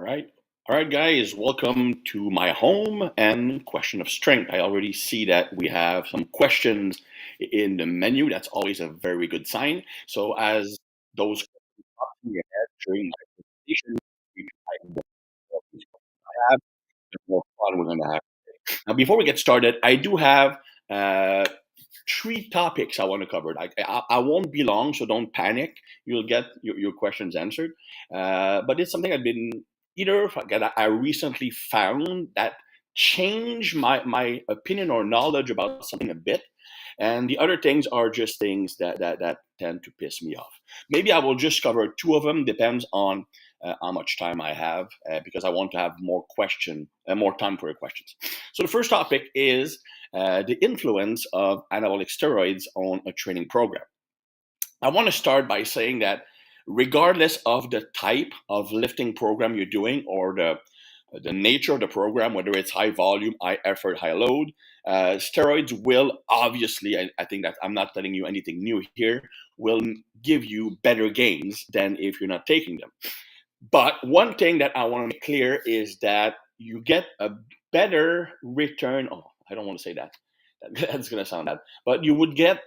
right. All right, guys, welcome to my home and question of strength. I already see that we have some questions in the menu. That's always a very good sign. So, as those questions pop in your head during my presentation, you can type in what these questions I have, the more fun we're going to have. Now, before we get started, I do have uh, three topics I want to cover. I won't be long, so don't panic. You'll get your questions answered. But it's something I've been that I recently found that changed my opinion or knowledge about something a bit. And the other things are just things that tend to piss me off. Maybe I will just cover two of them. Depends on how much time I have, because I want to have more time for your questions. So the first topic is the influence of anabolic steroids on a training program. I want to start by saying that regardless of the type of lifting program you're doing or the nature of the program, whether it's high volume, high effort, high load, steroids will obviously, I think that I'm not telling you anything new here, will give you better gains than if you're not taking them. But one thing that I want to make clear is that you get a better return. Oh, I don't want to say that. That's going to sound bad. But you would get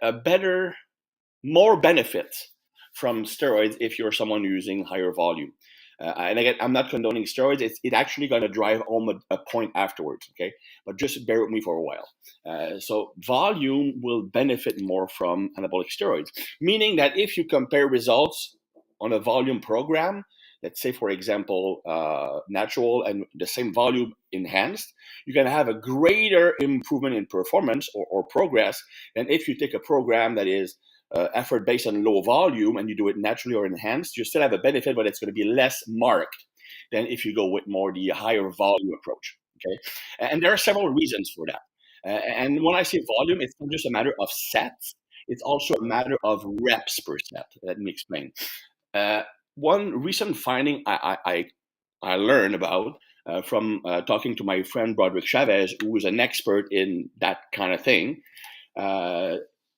more benefits from steroids if you're someone using higher volume. And again, I'm not condoning steroids. It's actually going to drive home a point afterwards, okay? But just bear with me for a while. So volume will benefit more from anabolic steroids, meaning that if you compare results on a volume program, let's say, for example, natural and the same volume enhanced, you're going to have a greater improvement in performance or progress than if you take a program that is effort based on low volume and you do it naturally or enhanced. You still have a benefit, but it's going to be less marked than if you go with more the higher volume approach. Okay, and there are several reasons for that. And when I say volume, it's not just a matter of sets; it's also a matter of reps per set. Let me explain. Uh, One recent finding I learned about from talking to my friend Broderick Chavez, who is an expert in that kind of thing, uh,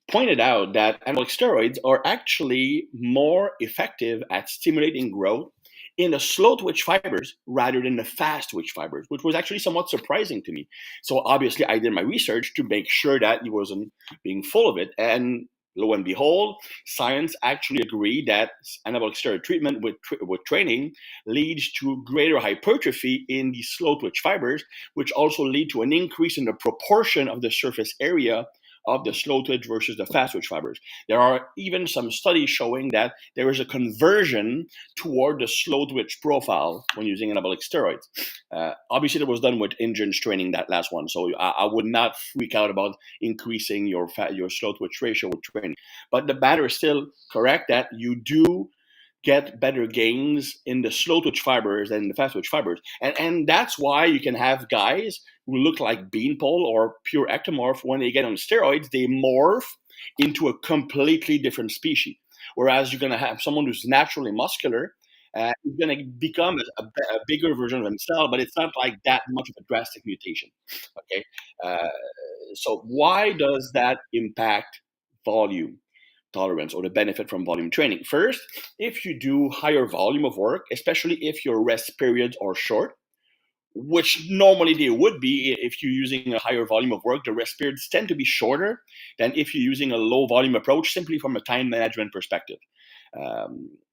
pointed out that anabolic steroids are actually more effective at stimulating growth in the slow twitch fibers rather than the fast twitch fibers, which was actually somewhat surprising to me. So obviously, I did my research to make sure that he wasn't being full of it. And lo and behold, science actually agreed that anabolic steroid treatment with training leads to greater hypertrophy in the slow twitch fibers, which also lead to an increase in the proportion of the surface area of the slow twitch versus the fast twitch fibers. There are even some studies showing that there is a conversion toward the slow twitch profile when using anabolic steroids. Obviously, that was done with endurance training, that last one. So I would not freak out about increasing your slow twitch ratio with training. But the matter is still correct that you do get better gains in the slow twitch fibers than the fast twitch fibers. And that's why you can have guys who look like beanpole or pure ectomorph. When they get on steroids, they morph into a completely different species. Whereas you're going to have someone who's naturally muscular, is going to become a bigger version of himself, but it's not like that much of a drastic mutation. Okay. Uh, so why does that impact volume tolerance or the benefit from volume training? First, if you do higher volume of work, especially if your rest periods are short, which normally they would be if you're using a higher volume of work, the rest periods tend to be shorter than if you're using a low volume approach, simply from a time management perspective.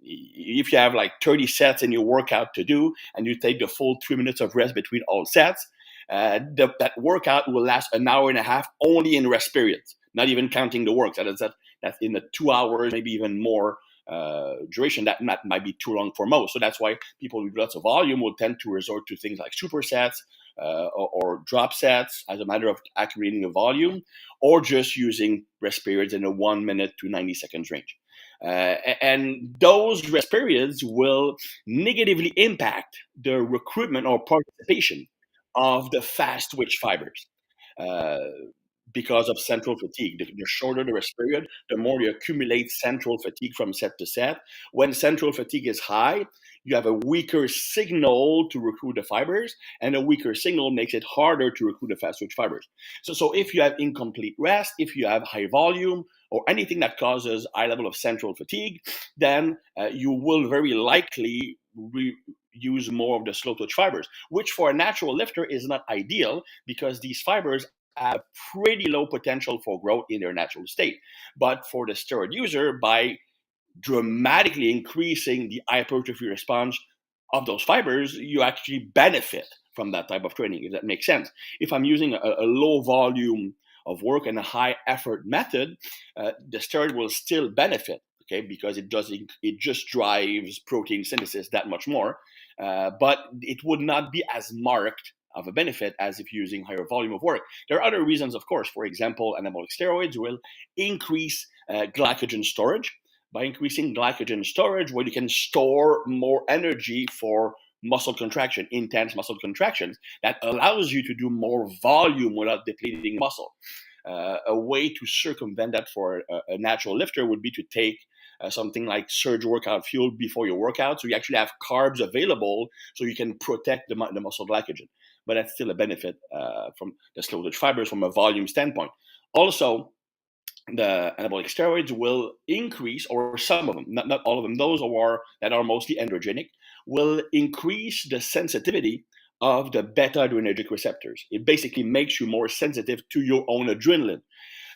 If you have like 30 sets in your workout to do and you take the full 3 minutes of rest between all sets, that workout will last an hour and a half only in rest periods, not even counting the work. That's in the 2 hours, maybe even more duration. That might be too long for most. So that's why people with lots of volume will tend to resort to things like supersets or drop sets as a matter of accumulating the volume, or just using rest periods in a 1 minute to 90 seconds range. And those rest periods will negatively impact the recruitment or participation of the fast twitch fibers. Uh, because of central fatigue. The shorter the rest period, the more you accumulate central fatigue from set to set. When central fatigue is high, you have a weaker signal to recruit the fibers, and a weaker signal makes it harder to recruit the fast twitch fibers. So if you have incomplete rest, if you have high volume, or anything that causes high level of central fatigue, then you will very likely use more of the slow twitch fibers, which for a natural lifter is not ideal because these fibers have a pretty low potential for growth in their natural state. But for the steroid user, by dramatically increasing the hypertrophy response of those fibers, you actually benefit from that type of training, if that makes sense. If I'm using a low volume of work and a high effort method, the steroid will still benefit, okay, because it just drives protein synthesis that much more, but it would not be as marked of a benefit as if using higher volume of work. There are other reasons, of course. For example, anabolic steroids will increase glycogen storage. By increasing glycogen storage, where you can store more energy for muscle contraction, intense muscle contractions, that allows you to do more volume without depleting muscle. A way to circumvent that for a natural lifter would be to take something like surge workout fuel before your workout, so you actually have carbs available, so you can protect the muscle glycogen. But that's still a benefit from the slow twitch fibers from a volume standpoint. Also, the anabolic steroids will increase, or some of them, not all of them, those that are mostly androgenic, will increase the sensitivity of the beta adrenergic receptors. It basically makes you more sensitive to your own adrenaline.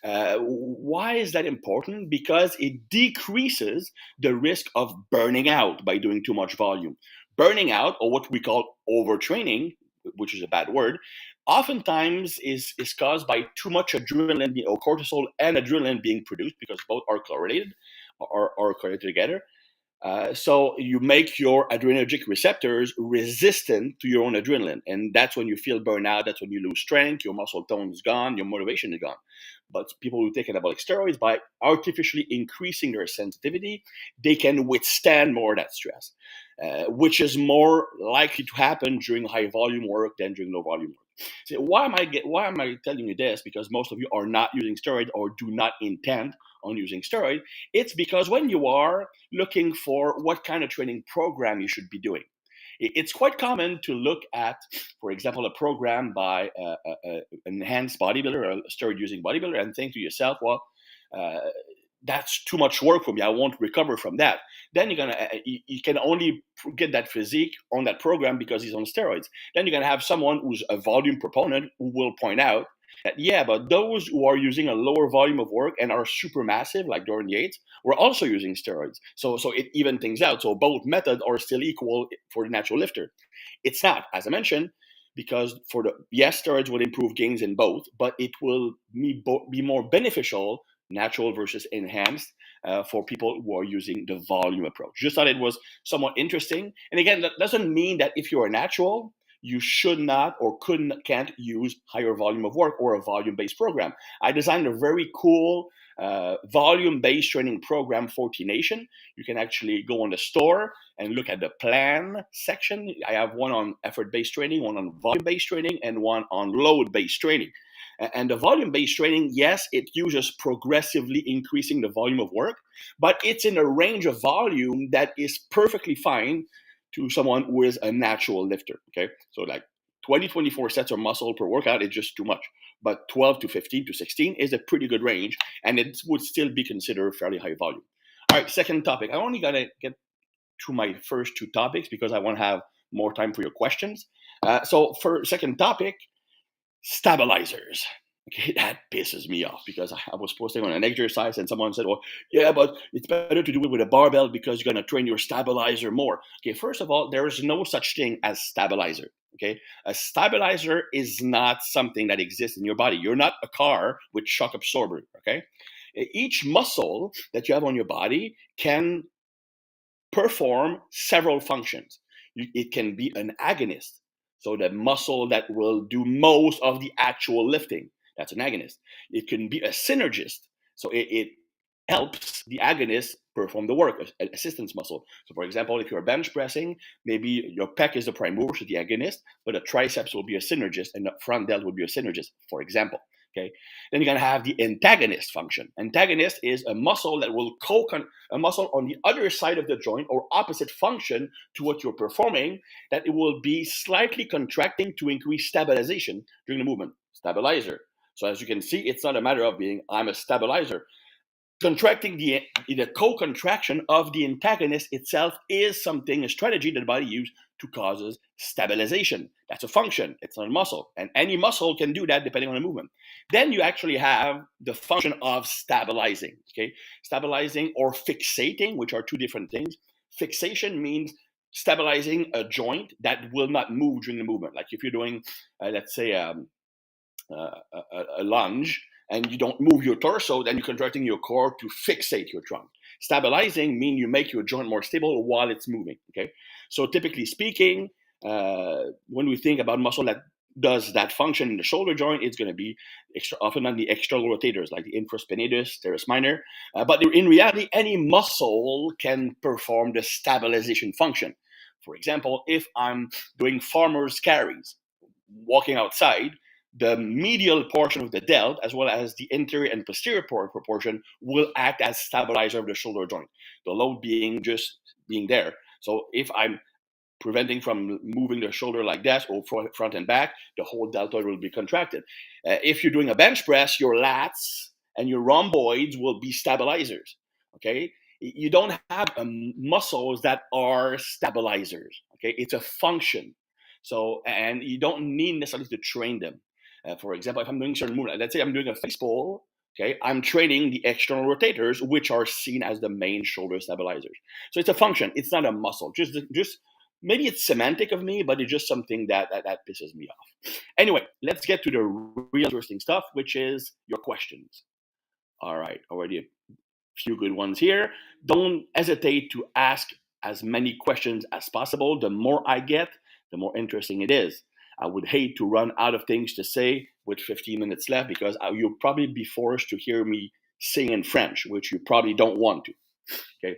Why is that important? Because it decreases the risk of burning out by doing too much volume. Burning out, or what we call overtraining, which is a bad word, oftentimes is caused by too much adrenaline or cortisol and adrenaline being produced, because both are correlated or correlated together. So you make your adrenergic receptors resistant to your own adrenaline. And that's when you feel burnout. That's when you lose strength, your muscle tone is gone, your motivation is gone. But people who take anabolic steroids, by artificially increasing their sensitivity, they can withstand more of that stress, which is more likely to happen during high volume work than during low volume work. So why am I telling you this? Because most of you are not using steroid or do not intend on using steroid. It's because when you are looking for what kind of training program you should be doing, it's quite common to look at, for example, a program by an enhanced bodybuilder, a steroid using bodybuilder, and think to yourself, well, uh, that's too much work for me. I won't recover from that. Then you can only get that physique on that program because he's on steroids. Then you're gonna have someone who's a volume proponent who will point out that, yeah, but those who are using a lower volume of work and are super massive, like Dorian Yates, were also using steroids. So it even things out. So both methods are still equal for the natural lifter. It's not, as I mentioned, because for the yes, steroids will improve gains in both, but it will be more beneficial, natural versus enhanced, for people who are using the volume approach. Just thought it was somewhat interesting. And again, that doesn't mean that if you're a natural, you should not or can't use higher volume of work or a volume-based program. I designed a very cool volume-based training program for T Nation. You can actually go on the store and look at the plan section. I have one on effort-based training, one on volume-based training, and one on load-based training. And the volume-based training, yes, it uses progressively increasing the volume of work, but it's in a range of volume that is perfectly fine to someone who is a natural lifter. Okay, so like 20, 24 sets of muscle per workout is just too much, but 12 to 15 to 16 is a pretty good range, and it would still be considered fairly high volume. All right, second topic. I only gotta get to my first two topics because I want to have more time for your questions. So for second topic, stabilizers. Okay, that pisses me off because I was posting on an exercise and someone said, well, yeah, but it's better to do it with a barbell because you're going to train your stabilizer more. Okay, first of all, there is no such thing as stabilizer. Okay, a stabilizer is not something that exists in your body. You're not a car with shock absorber. Okay, each muscle that you have on your body can perform several functions. It can be an agonist, so the muscle that will do most of the actual lifting, that's an agonist. It can be a synergist, so it helps the agonist perform the work, an assistance muscle. So, for example, if you're bench pressing, maybe your pec is the prime mover, so the agonist, but the triceps will be a synergist, and the front delt will be a synergist, for example. Okay. Then you're gonna have the antagonist function. Antagonist is a muscle that will a muscle on the other side of the joint or opposite function to what you're performing, that it will be slightly contracting to increase stabilization during the movement. Stabilizer. So as you can see, it's not a matter of being I'm a stabilizer. Contracting the co-contraction of the antagonist itself is something, a strategy that the body uses to causes stabilization. That's a function. It's not a muscle, and any muscle can do that depending on the movement. Then you actually have the function of stabilizing. Okay, stabilizing or fixating, which are two different things. Fixation means stabilizing a joint that will not move during the movement. Like if you're doing, let's say, a lunge and you don't move your torso, then you're contracting your core to fixate your trunk. Stabilizing means you make your joint more stable while it's moving. Okay, so typically speaking, when we think about muscle that does that function in the shoulder joint, it's going to be often on the external rotators like the infraspinatus, teres minor. But in reality, any muscle can perform the stabilization function. For example, if I'm doing farmer's carries, walking outside, the medial portion of the delt, as well as the anterior and posterior proportion, will act as stabilizer of the shoulder joint. The load being just being there. So if I'm preventing from moving the shoulder like that or front and back, the whole deltoid will be contracted. If you're doing a bench press, your lats and your rhomboids will be stabilizers. Okay, you don't have muscles that are stabilizers. Okay, it's a function. So, and you don't need necessarily to train them. For example, if I'm doing certain movement, let's say I'm doing a face pull, okay, I'm training the external rotators, which are seen as the main shoulder stabilizers. So it's a function. It's not a muscle. Just maybe it's semantic of me, but it's just something that pisses me off. Anyway, let's get to the real interesting stuff, which is your questions. All right, already a few good ones here. Don't hesitate to ask as many questions as possible. The more I get, the more interesting it is. I would hate to run out of things to say with 15 minutes left because you'll probably be forced to hear me sing in French, which you probably don't want to. Okay.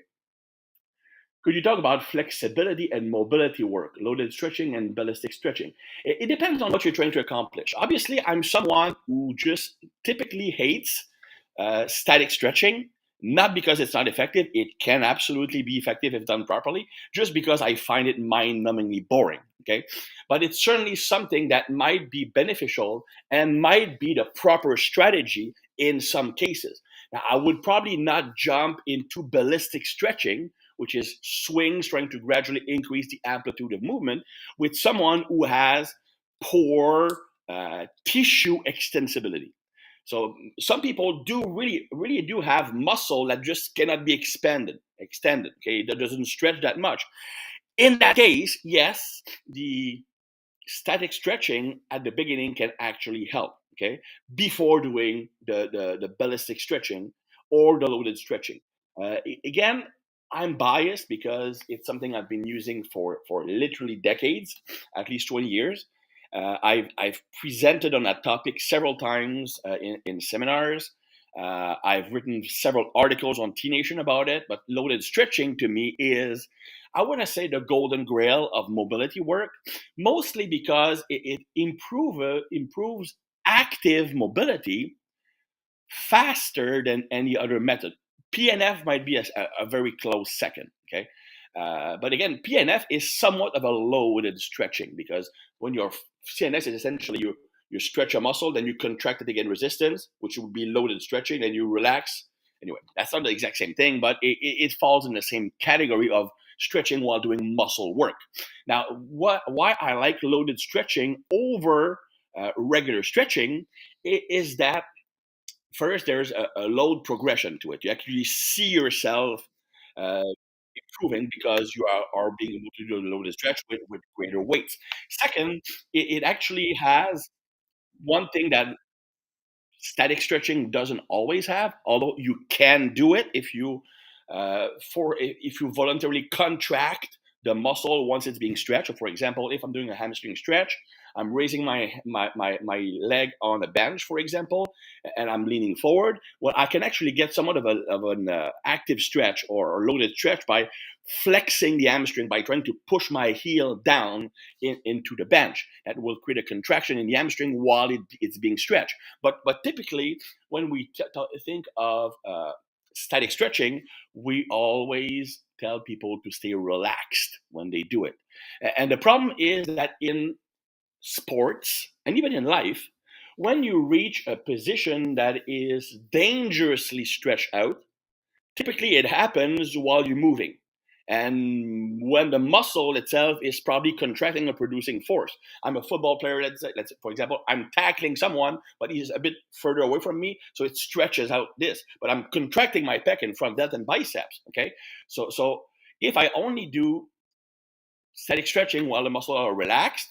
Could you talk about flexibility and mobility work, loaded stretching and ballistic stretching? It depends on what you're trying to accomplish. Obviously, I'm someone who just typically hates static stretching, not because it's not effective. It can absolutely be effective if done properly, just because I find it mind-numbingly boring. Okay, but it's certainly something that might be beneficial and might be the proper strategy in some cases. Now, I would probably not jump into ballistic stretching, which is swings trying to gradually increase the amplitude of movement, with someone who has poor tissue extensibility. So some people do really do have muscle that just cannot be extended. Okay, that doesn't stretch that much. In that case, yes, the static stretching at the beginning can actually help. Okay, before doing the ballistic stretching or the loaded stretching. Again, I'm biased because it's something I've been using for literally decades, at least 20 years. I've presented on that topic several times in seminars. I've written several articles on T Nation about it, but loaded stretching to me is, I want to say, the golden grail of mobility work, mostly because it improves active mobility faster than any other method. PNF might be a very close second. Okay. But again, PNF is somewhat of a loaded stretching because when your CNS is essentially you stretch a muscle, then you contract it again resistance, which would be loaded stretching, then you relax. Anyway, that's not the exact same thing, but it falls in the same category of stretching while doing muscle work. Now, why I like loaded stretching over regular stretching is that first there's a load progression to it. You actually see yourself uh, improving because you are being able to do the loaded stretch with greater weights. Second, it actually has one thing that static stretching doesn't always have, although you can do it if you if you voluntarily contract the muscle once it's being stretched. So for example, if I'm doing a hamstring stretch, I'm raising my leg on a bench, for example, and I'm leaning forward. Well, I can actually get somewhat of an active stretch or loaded stretch by flexing the hamstring by trying to push my heel down into the bench. That will create a contraction in the hamstring while it's being stretched. But typically, when we think of static stretching, we always tell people to stay relaxed when they do it. And the problem is that in sports and even in life, when you reach a position that is dangerously stretched out, typically it happens while you're moving. And when the muscle itself is probably contracting or producing force. I'm a football player, let's say, for example, I'm tackling someone, but he's a bit further away from me, so it stretches out this. But I'm contracting my pec in front, delts, and biceps. Okay, so if I only do static stretching while the muscles are relaxed,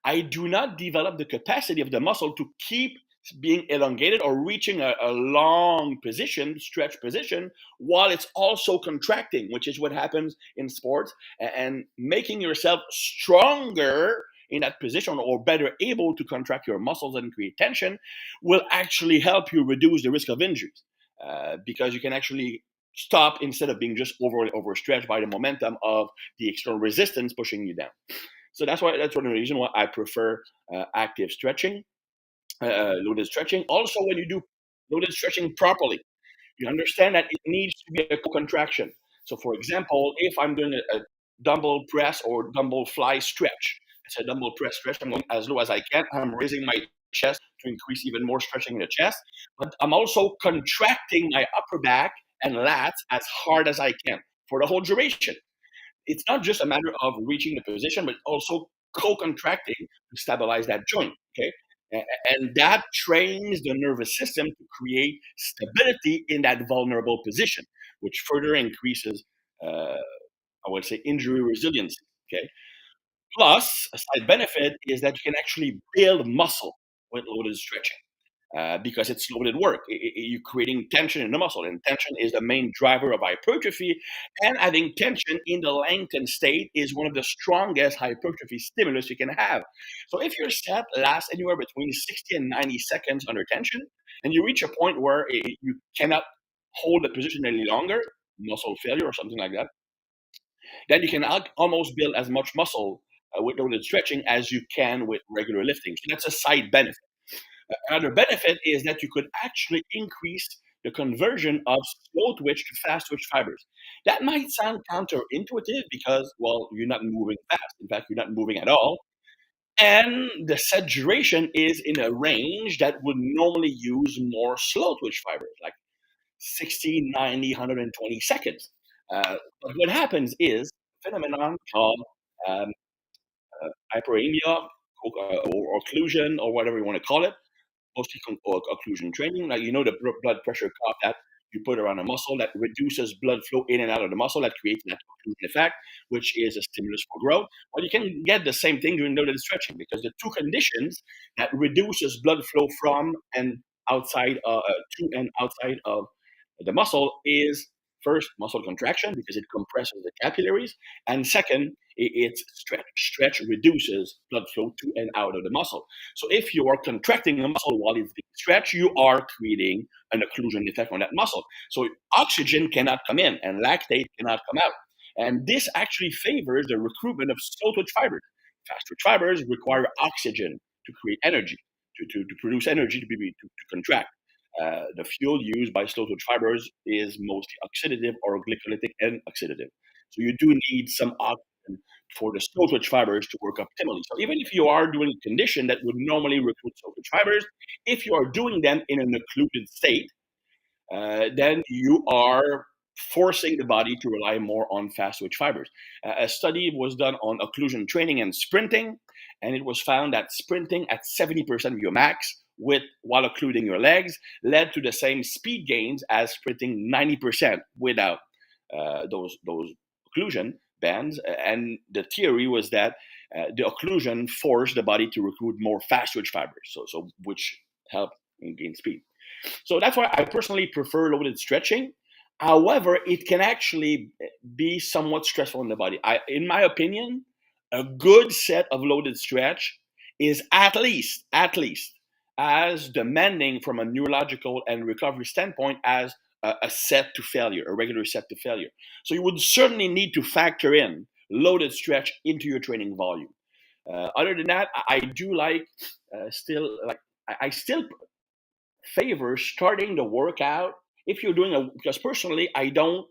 I do not develop the capacity of the muscle to keep being elongated or reaching a long position, stretch position, while it's also contracting, which is what happens in sports, and making yourself stronger in that position or better able to contract your muscles and create tension will actually help you reduce the risk of injuries because you can actually stop instead of being just overstretched by the momentum of the external resistance pushing you down. So that's one of the reasons why I prefer active stretching, loaded stretching. Also, when you do loaded stretching properly, you understand that it needs to be a contraction. So, for example, if I'm doing a dumbbell press or dumbbell fly stretch, it's a dumbbell press stretch. I'm going as low as I can. I'm raising my chest to increase even more stretching in the chest, but I'm also contracting my upper back and lats as hard as I can for the whole duration. It's not just a matter of reaching the position, but also co-contracting to stabilize that joint. Okay, and that trains the nervous system to create stability in that vulnerable position, which further increases, I would say, injury resilience. Okay. Plus, a side benefit is that you can actually build muscle with loaded stretching because it's loaded work. You're creating tension in the muscle, and tension is the main driver of hypertrophy. And having tension in the lengthened state is one of the strongest hypertrophy stimulus you can have. So if your set lasts anywhere between 60 and 90 seconds under tension, and you reach a point where you cannot hold the position any longer, muscle failure or something like that, then you can almost build as much muscle with loaded stretching as you can with regular lifting. So that's a side benefit. Another benefit is that you could actually increase the conversion of slow twitch to fast twitch fibers. That might sound counterintuitive because, well, you're not moving fast. In fact, you're not moving at all. And the set duration is in a range that would normally use more slow twitch fibers, like 60, 90, 120 seconds. But what happens is a phenomenon called um, hyperemia or occlusion or whatever you want to call it, mostly occlusion training. Like the blood pressure cuff that you put around a muscle that reduces blood flow in and out of the muscle that creates that occlusion effect, which is a stimulus for growth. Well, you can get the same thing during loaded stretching because the two conditions that reduces blood flow from and outside to and outside of the muscle is first muscle contraction because it compresses the capillaries, and second, it's stretch. Stretch reduces blood flow to and out of the muscle. So if you are contracting a muscle while it's being stretched, you are creating an occlusion effect on that muscle. So oxygen cannot come in and lactate cannot come out. And this actually favors the recruitment of slow twitch fibers. Fast twitch fibers require oxygen to create energy, to produce energy to contract. The fuel used by slow twitch fibers is mostly oxidative or glycolytic and oxidative. So you do need some oxygen for the slow twitch fibers to work optimally. So even if you are doing a condition that would normally recruit slow twitch fibers, if you are doing them in an occluded state, then you are forcing the body to rely more on fast twitch fibers. A study was done on occlusion training and sprinting, and it was found that sprinting at 70% of your max while occluding your legs led to the same speed gains as sprinting 90% without those occlusion bands. And the theory was that the occlusion forced the body to recruit more fast twitch fibers, so which help in gain speed. So that's why I personally prefer loaded stretching. However, it can actually be somewhat stressful in the body. In my opinion, a good set of loaded stretch is at least as demanding from a neurological and recovery standpoint as a set to failure, a regular set to failure. So you would certainly need to factor in loaded stretch into your training volume. Other than that, I do like still like I still favor starting the workout if you're doing because personally I don't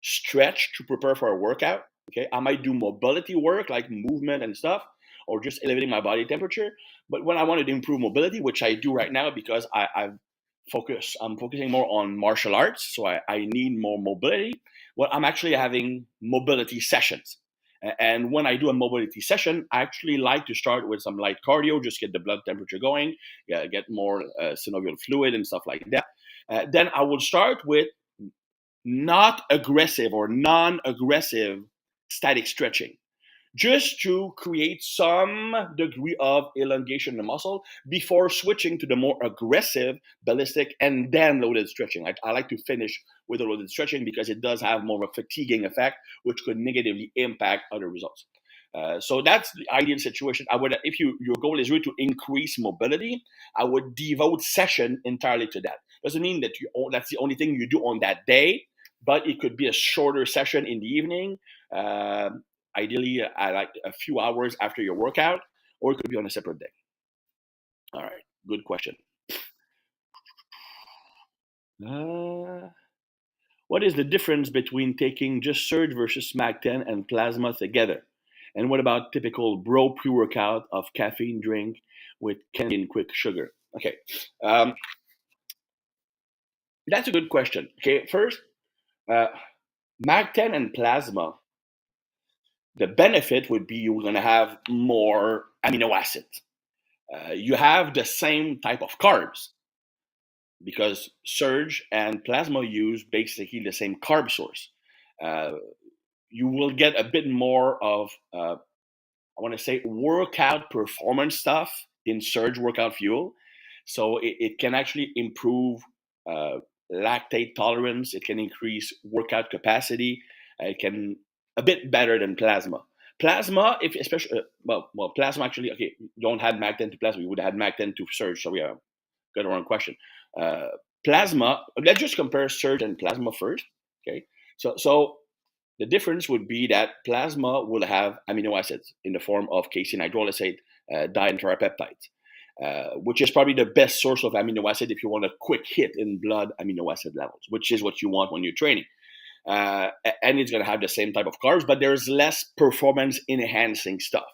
stretch to prepare for a workout. Okay, I might do mobility work like movement and stuff or just elevating my body temperature. But when I wanted to improve mobility, which I do right now because I've I'm focusing more on martial arts, so I need more mobility. Well, I'm actually having mobility sessions. And when I do a mobility session, I actually like to start with some light cardio, just get the blood temperature going, get more synovial fluid and stuff like that. Then I will start with not aggressive or non aggressive static stretching, just to create some degree of elongation in the muscle before switching to the more aggressive ballistic and then loaded stretching. I like to finish with the loaded stretching because it does have more of a fatiguing effect, which could negatively impact other results. So that's the ideal situation. I would, if your goal is really to increase mobility, I would devote session entirely to that. Doesn't mean that that's the only thing you do on that day, but it could be a shorter session in the evening. Uh, Ideally, I like a few hours after your workout, or it could be on a separate day. All right, good question. Uh, what is the difference between taking just Surge versus Smack 10 and plasma together? And what about typical bro pre-workout of caffeine drink with Canadian quick sugar? Okay, um, that's a good question. Okay, first, uh, Mag 10 and plasma, the benefit would be you're going to have more amino acids. You have the same type of carbs because Surge and plasma use basically the same carb source. Uh, you will get a bit more of I want to say workout performance stuff in Surge workout fuel. So it can actually improve uh, lactate tolerance. It can increase workout capacity. It can a bit better than plasma. Plasma, if especially plasma actually okay. You don't have Mag 10 to plasma. You would have had Mag 10 to Surge. So yeah, got the wrong question. Uh, Plasma. Let's just compare Surge and plasma first. Okay. So the difference would be that plasma will have amino acids in the form of casein hydrolysate, dienteropeptides, which is probably the best source of amino acid if you want a quick hit in blood amino acid levels, which is what you want when you're training. And it's going to have the same type of carbs, but there's less performance enhancing stuff.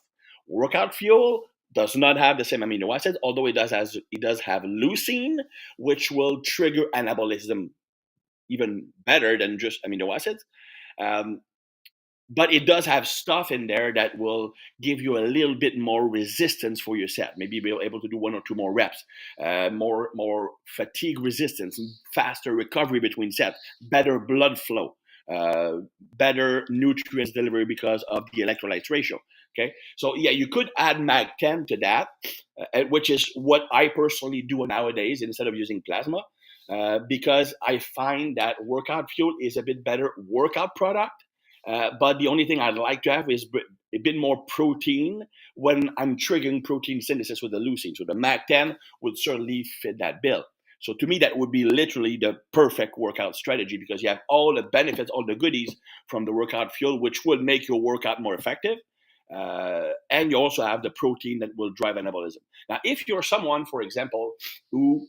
Workout fuel does not have the same amino acids, although it does have leucine, which will trigger anabolism even better than just amino acids. Um, but it does have stuff in there that will give you a little bit more resistance for your set. Maybe be able to do one or two more reps, more fatigue resistance, faster recovery between sets, better blood flow, uh, better nutrients delivery because of the electrolytes ratio. Okay, so yeah, you could add Mag 10 to that, which is what I personally do nowadays instead of using plasma. Because I find that workout fuel is a bit better workout product, but the only thing I'd like to have is a bit more protein when I'm triggering protein synthesis with the leucine. So the Mag 10 would certainly fit that bill. So to me, that would be literally the perfect workout strategy because you have all the benefits, all the goodies from the workout fuel, which will make your workout more effective. And you also have the protein that will drive anabolism. Now, if you're someone, for example, who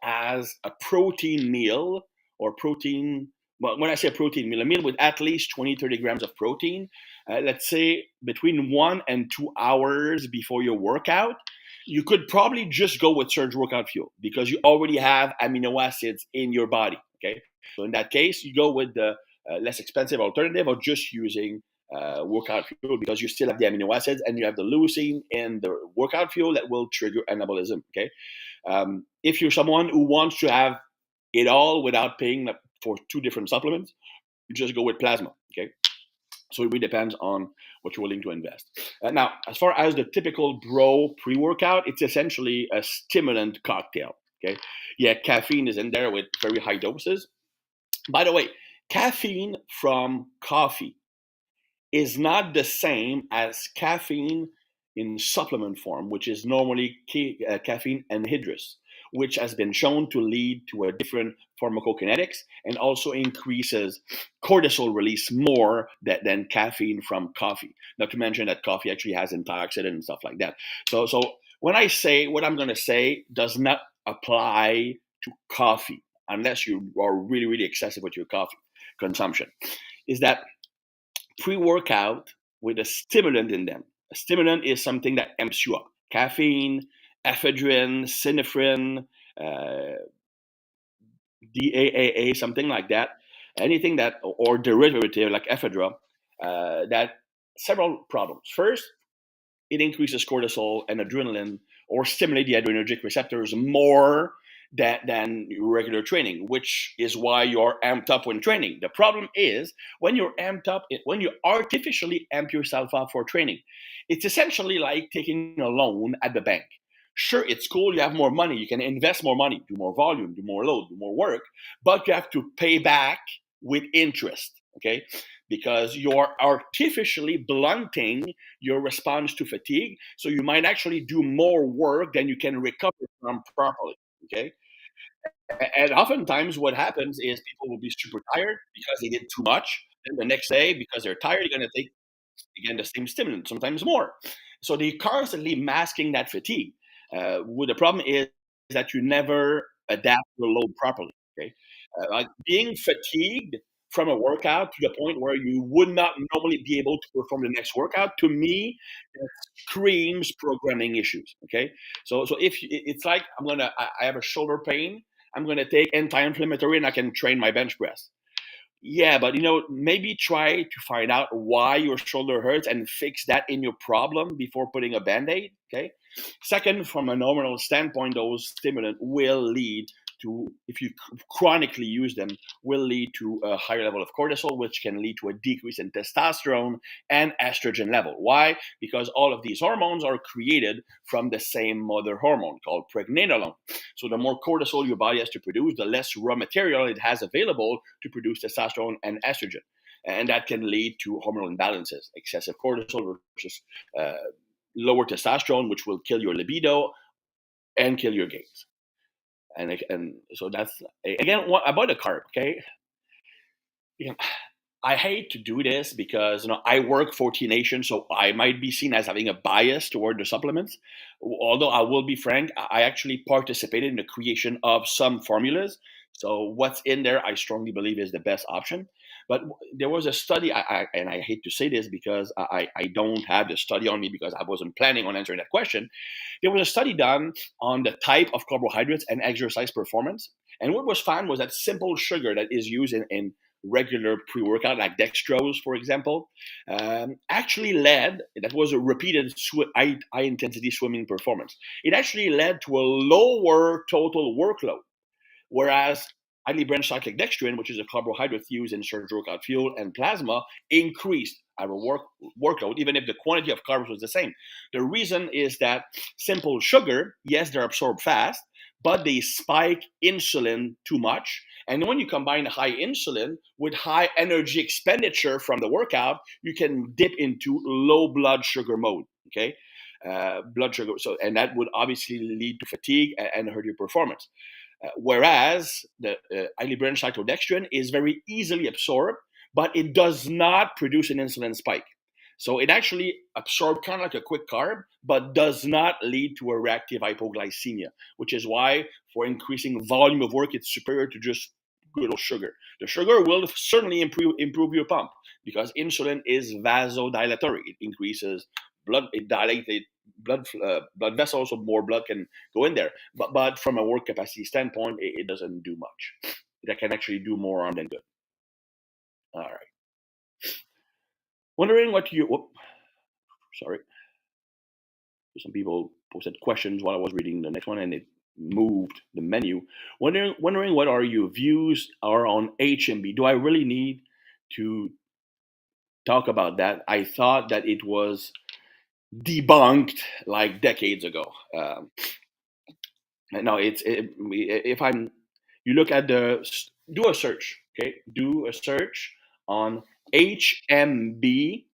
as a protein meal or protein, well, when I say protein meal, a meal with at least 20, 30 grams of protein, let's say between 1 and 2 hours before your workout, you could probably just go with Surge workout fuel because you already have amino acids in your body. Okay. So in that case, you go with the less expensive alternative of just using workout fuel because you still have the amino acids and you have the leucine in the workout fuel that will trigger anabolism. Okay. If you're someone who wants to have it all without paying for two different supplements, you just go with plasma. Okay, so it really depends on what you're willing to invest. Now, as far as the typical bro pre-workout, it's essentially a stimulant cocktail. Okay, yeah, caffeine is in there with very high doses. By the way, caffeine from coffee is not the same as caffeine in supplement form, which is normally caffeine anhydrous, which has been shown to lead to a different pharmacokinetics and also increases cortisol release more than caffeine from coffee. Not to mention that coffee actually has antioxidant and stuff like that. So when I say what I'm going to say does not apply to coffee unless you are really, really excessive with your coffee consumption, is that pre-workout with a stimulant in them. A stimulant is something that amps you up. Caffeine, ephedrine, synephrine, uh, DAAA, something like that. Anything that, or derivative like ephedra, that several problems. First, it increases cortisol and adrenaline or stimulate the adrenergic receptors more than regular training, which is why you're amped up when training. The problem is when you're amped up, when you artificially amp yourself up for training, it's essentially like taking a loan at the bank. Sure, it's cool, you have more money, you can invest more money, do more volume, do more load, do more work, but you have to pay back with interest, okay? Because you're artificially blunting your response to fatigue. So you might actually do more work than you can recover from properly. Okay. And oftentimes what happens is people will be super tired because they did too much. Then the next day, because they're tired, you're going to take again the same stimulant, sometimes more. So they constantly masking that fatigue. Well, the problem is that you never adapt your load properly. Okay, like being fatigued from a workout to the point where you would not normally be able to perform the next workout. To me, that screams programming issues. Okay, so if it's like I have a shoulder pain, I'm gonna take anti-inflammatory and I can train my bench press. Yeah, but maybe try to find out why your shoulder hurts and fix that in your problem before putting a band-aid. Okay. Second, from a normal standpoint, those stimulants will lead to, if you chronically use them, will lead to a higher level of cortisol, which can lead to a decrease in testosterone and estrogen level. Why? Because all of these hormones are created from the same mother hormone called pregnenolone. So the more cortisol your body has to produce, the less raw material it has available to produce testosterone and estrogen. And that can lead to hormonal imbalances, excessive cortisol versus uh, lower testosterone, which will kill your libido and kill your gains. And so that's again what about the carb. Okay, yeah, I hate to do this because I work for T Nation, so I might be seen as having a bias toward the supplements. Although I will be frank, I actually participated in the creation of some formulas. So what's in there, I strongly believe is the best option. But there was a study, and I hate to say this because I don't have the study on me because I wasn't planning on answering that question. There was a study done on the type of carbohydrates and exercise performance. And what was found was that simple sugar that is used in regular pre-workout, like dextrose, for example, actually led, that was a repeated high intensity swimming performance. It actually led to a lower total workload. Whereas highly branched cyclic dextrin, which is a carbohydrate used in surge workout fuel and plasma, increased our workload, even if the quantity of carbs was the same. The reason is that simple sugar, yes, they're absorbed fast, but they spike insulin too much. And when you combine high insulin with high energy expenditure from the workout, you can dip into low blood sugar mode. Okay, blood sugar. So, and that would obviously lead to fatigue and hurt your performance. Whereas the highly branched cyclodextrin is very easily absorbed, but it does not produce an insulin spike. So it actually absorbs kind of like a quick carb, but does not lead to a reactive hypoglycemia, which is why for increasing volume of work, it's superior to just good old sugar. The sugar will certainly improve your pump because insulin is vasodilatory. It increases blood, it dilates blood vessels, so more blood can go in there. But from a work capacity standpoint, it doesn't do much. That can actually do more harm than good. All right. Wondering what you. Whoop, sorry. Some people posted questions while I was reading the next one, and it moved the menu. Wondering what are your views are on HMB? Do I really need to talk about that? I thought that it was debunked like decades ago. No, if I'm you look at do a search, okay? Do a search on HMB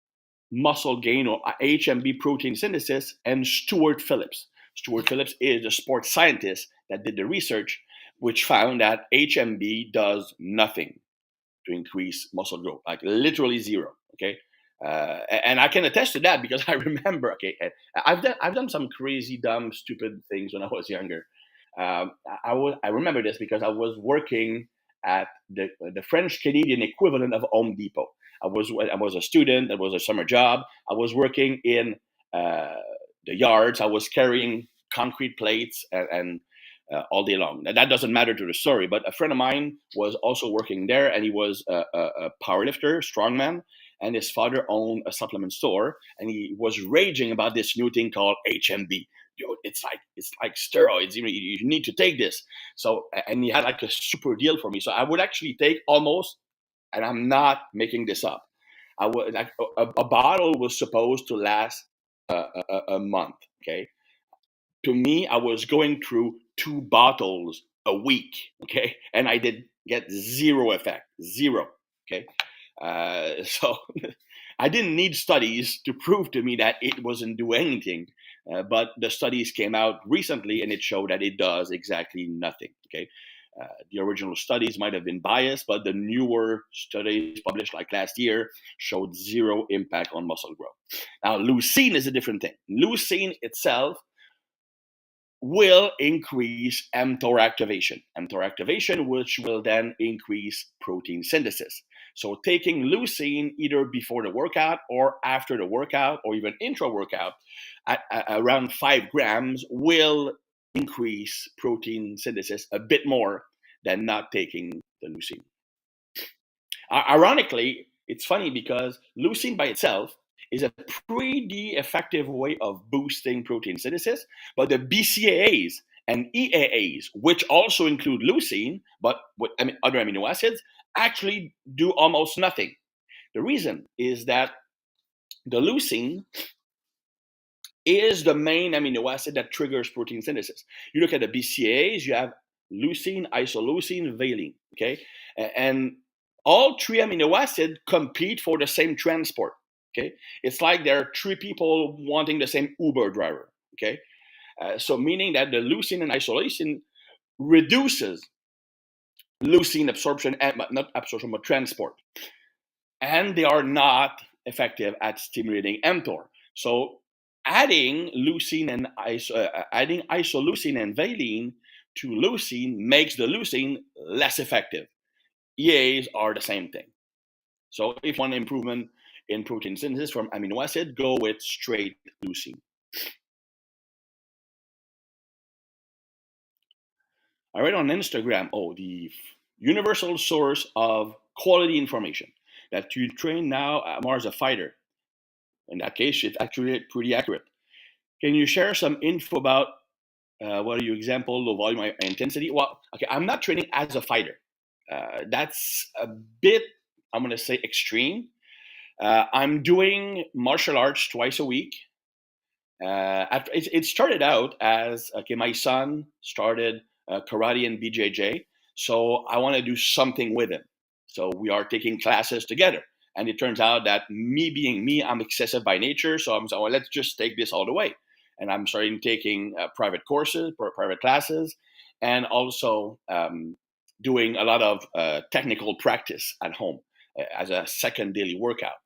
muscle gain or HMB protein synthesis and Stuart Phillips. Stuart Phillips is a sports scientist that did the research, which found that HMB does nothing to increase muscle growth, like literally zero. Okay. And I can attest to that because I remember. Okay, I've done some crazy, dumb, stupid things when I was younger. I remember this because I was working at the French Canadian equivalent of Home Depot. I was a student. It was a summer job. I was working in uh, the yards. I was carrying concrete plates and all day long. Now, that doesn't matter to the story, but a friend of mine was also working there, and he was a power lifter, strongman, and his father owned a supplement store, and he was raging about this new thing called HMB. It's like steroids. You need to take this. So, and he had like a super deal for me. So I would actually take almost, and I'm not making this up. I would like a bottle was supposed to last a month. Okay, to me, I was going through 2 bottles a week. Okay, and I did get zero effect, zero. Okay, so I didn't need studies to prove to me that it wasn't doing anything. But the studies came out recently and it showed that it does exactly nothing. Okay. The original studies might have been biased, but the newer studies published like last year showed zero impact on muscle growth. Now, leucine is a different thing. Leucine itself will increase mTOR activation. mTOR activation, which will then increase protein synthesis. So taking leucine either before the workout or after the workout or even intra workout at around 5 grams will increase protein synthesis a bit more than not taking the leucine. Ironically, it's funny because leucine by itself is a pretty effective way of boosting protein synthesis, but the BCAAs and EAAs, which also include leucine, but with other amino acids, actually do almost nothing. The reason is that the leucine is the main amino acid that triggers protein synthesis. You look at the BCAAs, you have leucine, isoleucine, valine. Okay, and all 3 amino acids compete for the same transport. Okay, it's like there are 3 people wanting the same Uber driver. Okay, so meaning that the leucine and isoleucine reduces leucine absorption and not absorption but transport, and they are not effective at stimulating mTOR. So adding adding isoleucine and valine to leucine makes the leucine less effective. EAs are the same thing. So if you want improvement in protein synthesis from amino acid, go with straight leucine. I read on Instagram, the universal source of quality information that you train now more as a fighter. In that case, it's actually pretty accurate. Can you share some info about what are your example, low volume intensity? Well, okay, I'm not training as a fighter. That's a bit, I'm going to say, extreme. I'm doing martial arts twice a week. It started out as okay, my son started karate and BJJ, so I want to do something with him. So we are taking classes together, and it turns out that me being me, I'm excessive by nature. So I'm saying, well, let's just take this all the way, and I'm starting taking private courses, private classes, and also doing a lot of technical practice at home as a second daily workout.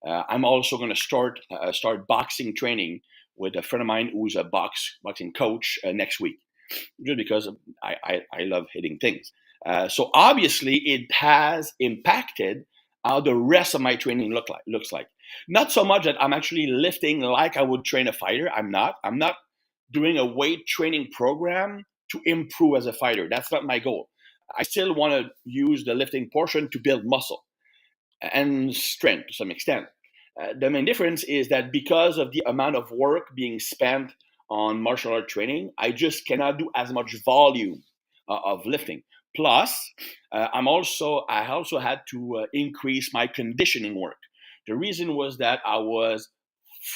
I'm also going to start boxing training with a friend of mine who's a boxing coach next week, just because I love hitting things. So obviously, it has impacted how the rest of my training looks like. Not so much that I'm actually lifting like I would train a fighter. I'm not. I'm not doing a weight training program to improve as a fighter. That's not my goal. I still want to use the lifting portion to build muscle and strength to some extent. The main difference is that because of the amount of work being spent on martial art training, I just cannot do as much volume of lifting. Plus, I also had to increase my conditioning work. The reason was that I was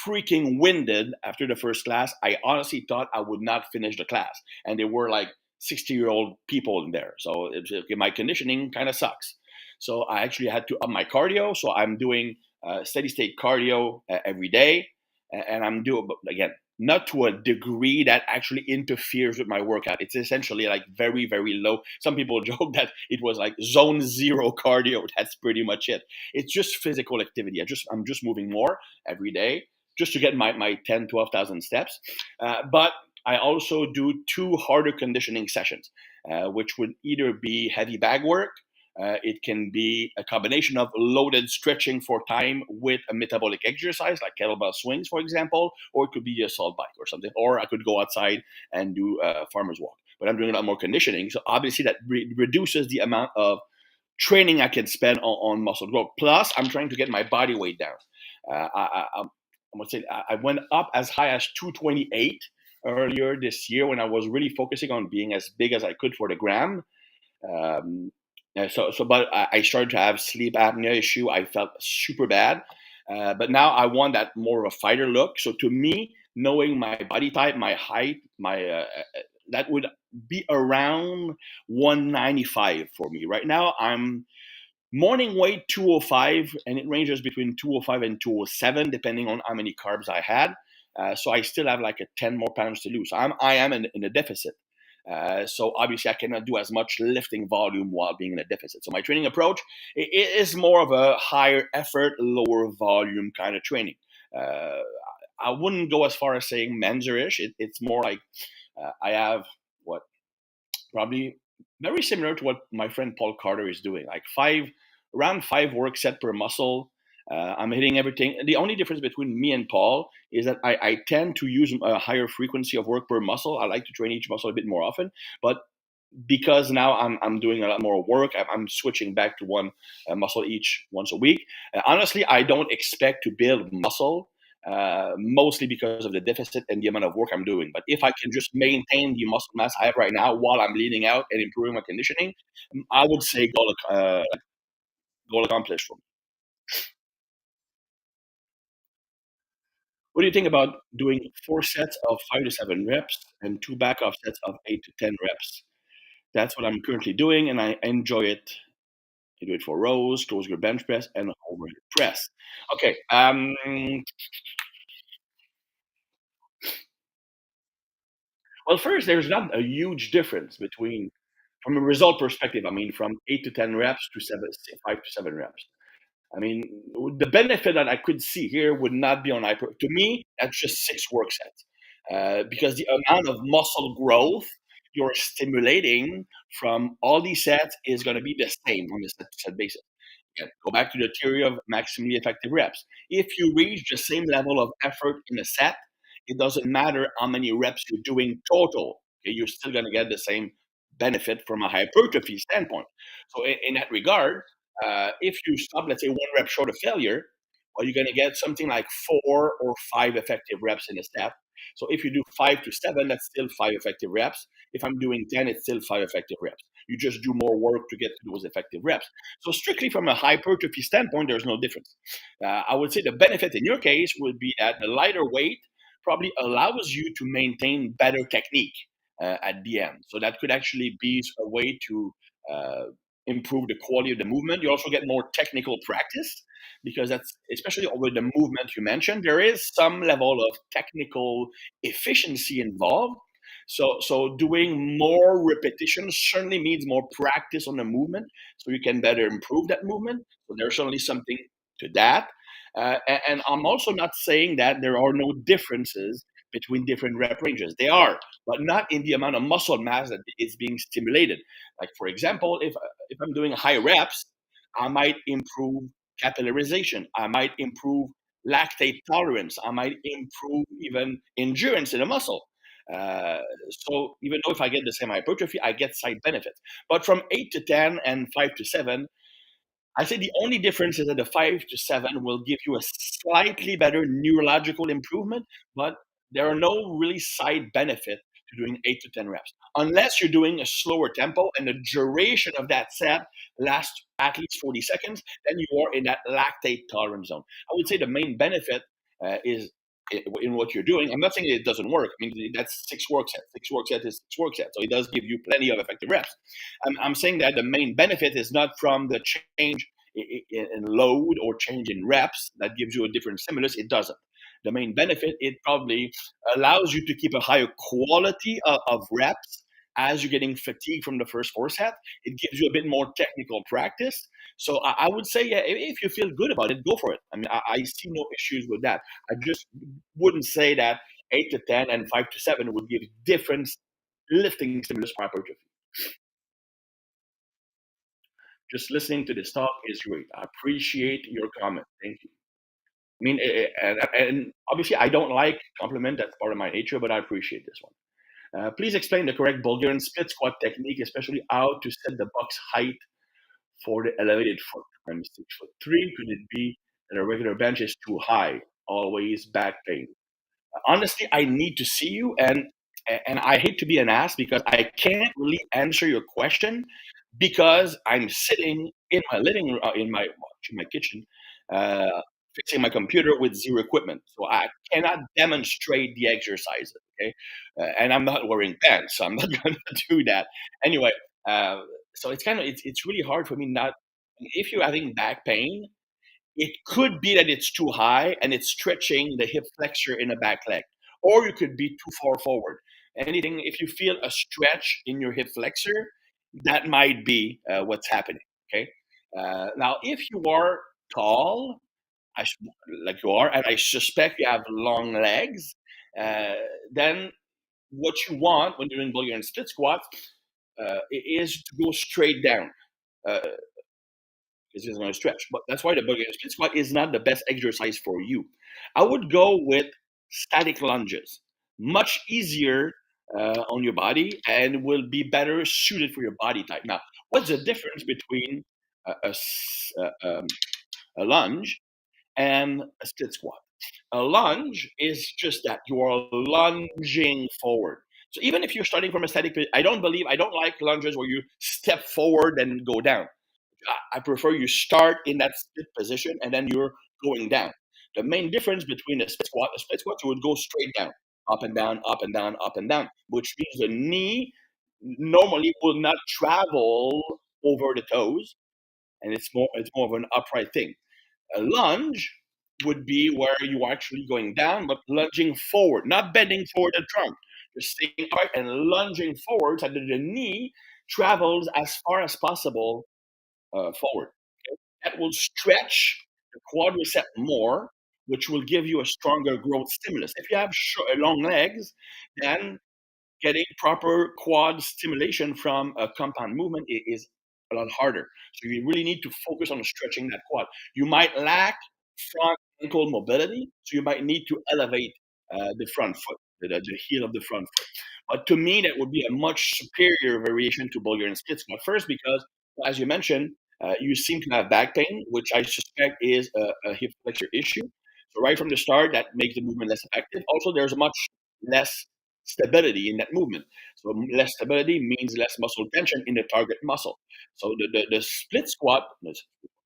freaking winded after the first class. I honestly thought I would not finish the class, and there were like 60-year-old people in there. So okay, my conditioning kind of sucks. So I actually had to up my cardio. So I'm doing steady state cardio every day, and I'm doing again not to a degree that actually interferes with my workout. It's essentially like very very low. Some people joke that it was like zone zero cardio. That's pretty much it. It's just physical activity. I'm just moving more every day just to get my 10, 12,000 steps. But I also do 2 harder conditioning sessions, which would either be heavy bag work. It can be a combination of loaded stretching for time with a metabolic exercise like kettlebell swings, for example, or it could be a salt bike or something. Or I could go outside and do a farmer's walk. but I'm doing a lot more conditioning. So obviously that reduces the amount of training I can spend on muscle growth. Plus, I'm trying to get my body weight down. I'm gonna say I went up as high as 228 earlier this year when I was really focusing on being as big as I could for the gram. Um, but I started to have sleep apnea issue. I felt super bad, but now I want that more of a fighter look. So to me, knowing my body type, my height, my that would be around 195 for me. Right now, I'm morning weight 205, and it ranges between 205 and 207, depending on how many carbs I had. So I still have like a 10 more pounds to lose. So I am in a deficit. So obviously I cannot do as much lifting volume while being in a deficit. So my training approach it is more of a higher effort, lower volume kind of training. Uh, I wouldn't go as far as saying Menzer-ish. It's more like I have what probably very similar to what my friend Paul Carter is doing, like around 5 work set per muscle. I'm hitting everything. The only difference between me and Paul is that I tend to use a higher frequency of work per muscle. I like to train each muscle a bit more often, but because now I'm doing a lot more work, I'm switching back to one muscle each once a week. Honestly, I don't expect to build muscle, mostly because of the deficit and the amount of work I'm doing. But if I can just maintain the muscle mass I have right now while I'm leaning out and improving my conditioning, I would say goal accomplished for me. What do you think about doing 4 sets of 5 to 7 reps and two back-off sets of 8 to 10 reps? That's what I'm currently doing, and I enjoy it. You do it for rows, close your bench press, and overhead press. Okay. Well, first, there's not a huge difference between, from a result perspective. I mean, from 8 to 10 reps to 5 to 7 reps. I mean, the benefit that I could see here would not be on hyper. To me, that's just 6 work sets, because the amount of muscle growth you're stimulating from all these sets is going to be the same on a set basis. Again, go back to the theory of maximally effective reps. If you reach the same level of effort in a set, it doesn't matter how many reps you're doing total. Okay, you're still going to get the same benefit from a hypertrophy standpoint. So, in that regard, if you stop, let's say, 1 rep short of failure, well, you're going to get something like 4 or 5 effective reps in a set. So if you do 5 to 7, that's still 5 effective reps. If I'm doing 10, it's still 5 effective reps. You just do more work to get to those effective reps. So strictly from a hypertrophy standpoint, there's no difference. I would say the benefit in your case would be that the lighter weight probably allows you to maintain better technique at the end. So that could actually be a way to uh, improve the quality of the movement. You also get more technical practice because that's especially over the movement you mentioned. There is some level of technical efficiency involved. So doing more repetitions certainly means more practice on the movement, so you can better improve that movement. So there's certainly something to that. And I'm also not saying that there are no differences between different rep ranges. They are, but not in the amount of muscle mass that is being stimulated. Like for example, if I'm doing high reps, I might improve capillarization. I might improve lactate tolerance. I might improve even endurance in a muscle. Uh, so even though if I get the same hypertrophy, I get side benefits. But from 8 to 10 and 5 to 7, I say the only difference is that the 5 to 7 will give you a slightly better neurological improvement, but there are no really side benefit to doing 8 to 10 reps, unless you're doing a slower tempo and the duration of that set lasts at least 40 seconds. Then you are in that lactate tolerance zone. I would say the main benefit is in what you're doing. I'm not saying it doesn't work. I mean, that's 6 work sets. 6 work sets is 6 work sets, so it does give you plenty of effective reps. I'm saying that the main benefit is not from the change in load or change in reps that gives you a different stimulus. It doesn't. The main benefit, it probably allows you to keep a higher quality of reps as you're getting fatigued from the first 4 set. It gives you a bit more technical practice. So I would say, yeah, if you feel good about it, go for it. I mean, I see no issues with that. I just wouldn't say that 8 to 10 and 5 to 7 would give different lifting stimulus for hypertrophy. Just listening to this talk is great. I appreciate your comment. Thank you. I mean, and obviously, I don't like compliment. That's part of my nature, but I appreciate this one. Please explain the correct Bulgarian split squat technique, especially how to set the box height for the elevated foot. I'm 6'3". Could it be that a regular bench is too high? Always back pain. Honestly, I need to see you, and I hate to be an ass because I can't really answer your question because I'm sitting in my living room, in my kitchen, uh, fixing my computer with zero equipment, so I cannot demonstrate the exercises. Okay, and I'm not wearing pants, so I'm not going to do that anyway. Uh, so it's really hard for me not. If you're having back pain, it could be that it's too high and it's stretching the hip flexor in the back leg, or you could be too far forward. Anything, if you feel a stretch in your hip flexor, that might be what's happening. Okay. Now, if you are tall, I, s- like you are, and I suspect you have long legs, uh, then what you want when you're doing Bulgarian split squats is to go straight down. Uh, it's just going to stretch. But that's why the Bulgarian split squat is not the best exercise for you. I would go with static lunges, much easier on your body and will be better suited for your body type. Now, what's the difference between a, a s- a lunge and a split squat? A lunge is just that you are lunging forward. So even if you're starting from a static, I don't like lunges where you step forward and go down. I prefer you start in that split position and then you're going down. The main difference between a split squat, you would go straight down, up and down, up and down, up and down, which means the knee normally will not travel over the toes, and it's more of an upright thing. A lunge would be where you are actually going down, but lunging forward, not bending forward the trunk, just staying upright and lunging forward so that the knee travels as far as possible forward. That will stretch the quadricep more, which will give you a stronger growth stimulus. If you have long legs, then getting proper quad stimulation from a compound movement is a lot harder. So you really need to focus on stretching that quad. You might lack front ankle mobility, so you might need to elevate the front foot, the heel of the front foot. But to me, that would be a much superior variation to Bulgarian split squat. First, because as you mentioned, you seem to have back pain, which I suspect is a hip flexor issue. So right from the start, that makes the movement less effective. Also, there's much less stability in that movement. So less stability means less muscle tension in the target muscle. So the split squat, the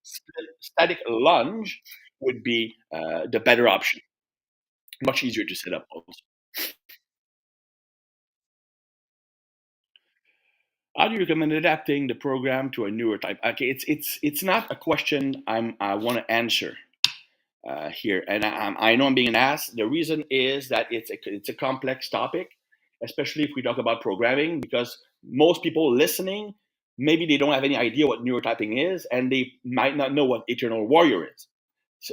split, static lunge would be the better option. Much easier to set up also. How do you recommend adapting the program to a newer type? Okay, it's not a question I want to answer here, and I know I'm being an ass. The reason is that it's a complex topic, especially if we talk about programming, because most people listening maybe they don't have any idea what neurotyping is, and they might not know what Eternal Warrior is.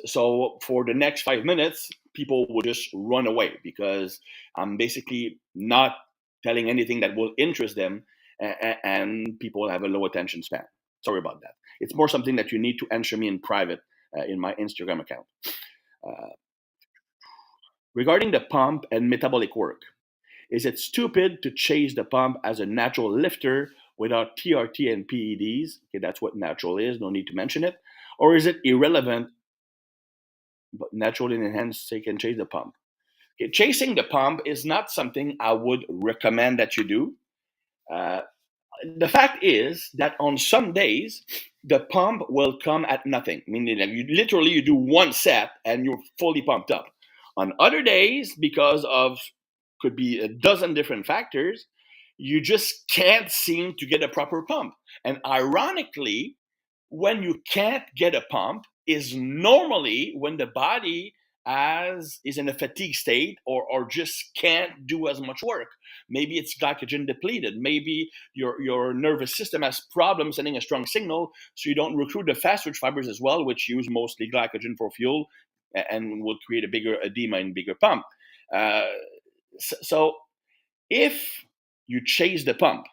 So for the next 5 minutes, people will just run away because I'm basically not telling anything that will interest them, and people have a low attention span. Sorry about that. It's more something that you need to answer me in private in my Instagram account. Uh, Regarding the pump and metabolic work, is it stupid to chase the pump as a natural lifter without TRT and PEDs? Okay, that's what natural is. No need to mention it. Or is it irrelevant but natural and enhanced so you can chase the pump? Okay, chasing the pump is not something I would recommend that you do. Uh, the fact is that on some days the pump will come at nothing, meaning that you do one set and you're fully pumped up. On other days, because of could be a dozen different factors, you just can't seem to get a proper pump. And ironically, when you can't get a pump is normally when the body as is in a fatigue state, or just can't do as much work. Maybe it's glycogen depleted. Maybe your nervous system has problems sending a strong signal, so you don't recruit the fast twitch fibers as well, which use mostly glycogen for fuel and will create a bigger edema and bigger pump. Uh, so if you chase the pump,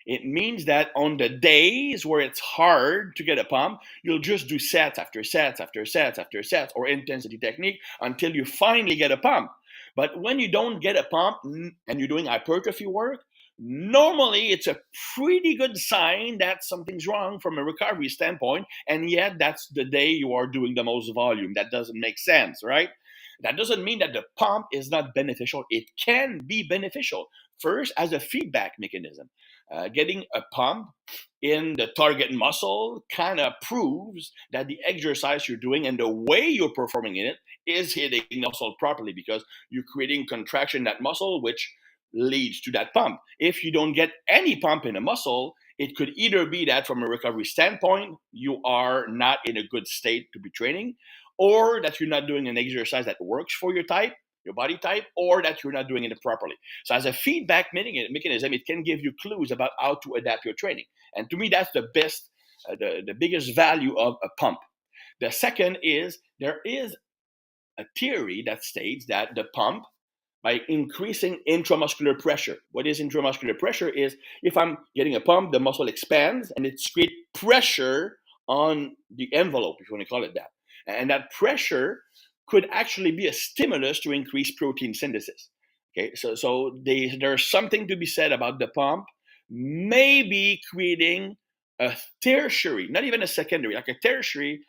it means that on the days where it's hard to get a pump, you'll just do sets after sets after sets after sets or intensity technique until you finally get a pump. But when you don't get a pump and you're doing hypertrophy work, normally it's a pretty good sign that something's wrong from a recovery standpoint. And yet that's the day you are doing the most volume. That doesn't make sense, right? That doesn't mean that the pump is not beneficial. It can be beneficial. First, as a feedback mechanism, getting a pump in the target muscle kind of proves that the exercise you're doing and the way you're performing in it is hitting the muscle properly because you're creating contraction in that muscle, which leads to that pump. If you don't get any pump in a muscle, it could either be that from a recovery standpoint, you are not in a good state to be training, or that you're not doing an exercise that works for your body type, or that you're not doing it properly. So as a feedback mechanism, it can give you clues about how to adapt your training. And to me, that's the best, the biggest value of a pump. The second is there is a theory that states that the pump, by increasing intramuscular pressure. What is intramuscular pressure is if I'm getting a pump, the muscle expands and it creates pressure on the envelope, if you want to call it that. And that pressure could actually be a stimulus to increase protein synthesis. Okay, so there's something to be said about the pump, maybe creating a tertiary, not even a secondary, like a tertiary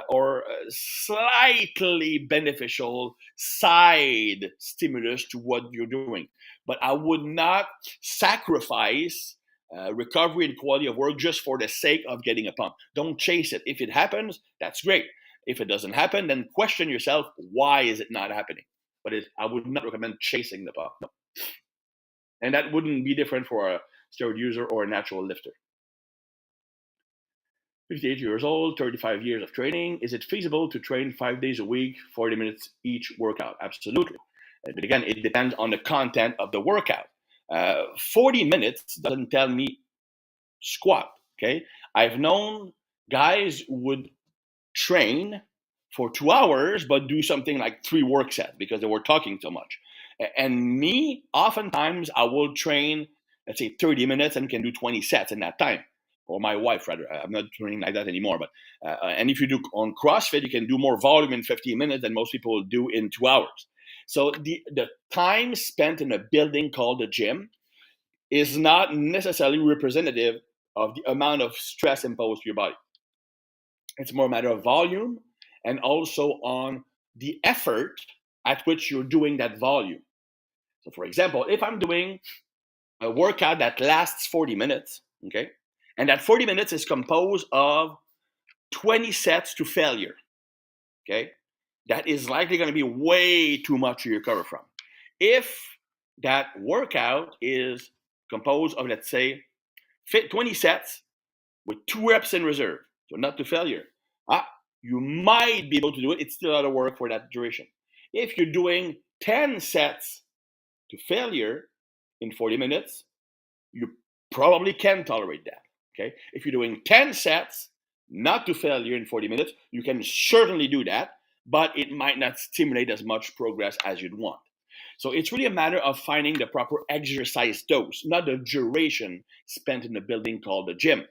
or a slightly beneficial side stimulus to what you're doing. But I would not sacrifice recovery and quality of work just for the sake of getting a pump. Don't chase it. If it happens, that's great. If it doesn't happen, then question yourself, why is it not happening? But I would not recommend chasing the pump. No. And that wouldn't be different for a steroid user or a natural lifter. 58 years old, 35 years of training. Is it feasible to train 5 days a week, 40 minutes each workout? Absolutely. But again, it depends on the content of the workout. 40 minutes doesn't tell me squat. Okay. I've known guys who would train for 2 hours, but do something like 3 work sets because they were talking so much. And me, oftentimes, I will train, let's say, 30 minutes and can do 20 sets in that time. Or my wife, rather. I'm not training like that anymore. But and if you do on CrossFit, you can do more volume in 15 minutes than most people do in 2 hours. So the time spent in a building called a gym is not necessarily representative of the amount of stress imposed to your body. It's more a matter of volume and also on the effort at which you're doing that volume. So, for example, if I'm doing a workout that lasts 40 minutes, okay, and that 40 minutes is composed of 20 sets to failure, okay, that is likely going to be way too much to recover from. If that workout is composed of, let's say, 20 sets with 2 reps in reserve, so not to failure, you might be able to do it. It's still a lot of work for that duration. If you're doing 10 sets to failure in 40 minutes, you probably can tolerate that. Okay. If you're doing 10 sets, not to failure in 40 minutes, you can certainly do that, but it might not stimulate as much progress as you'd want. So it's really a matter of finding the proper exercise dose, not the duration spent in the building called the gym.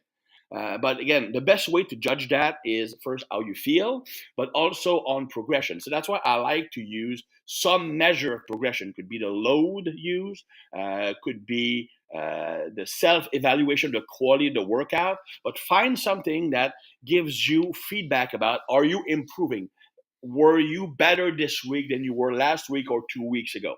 But again, the best way to judge that is first how you feel, but also on progression. So that's why I like to use some measure of progression. Could be the load used, could be the self-evaluation, the quality of the workout, but find something that gives you feedback about, are you improving? Were you better this week than you were last week or 2 weeks ago?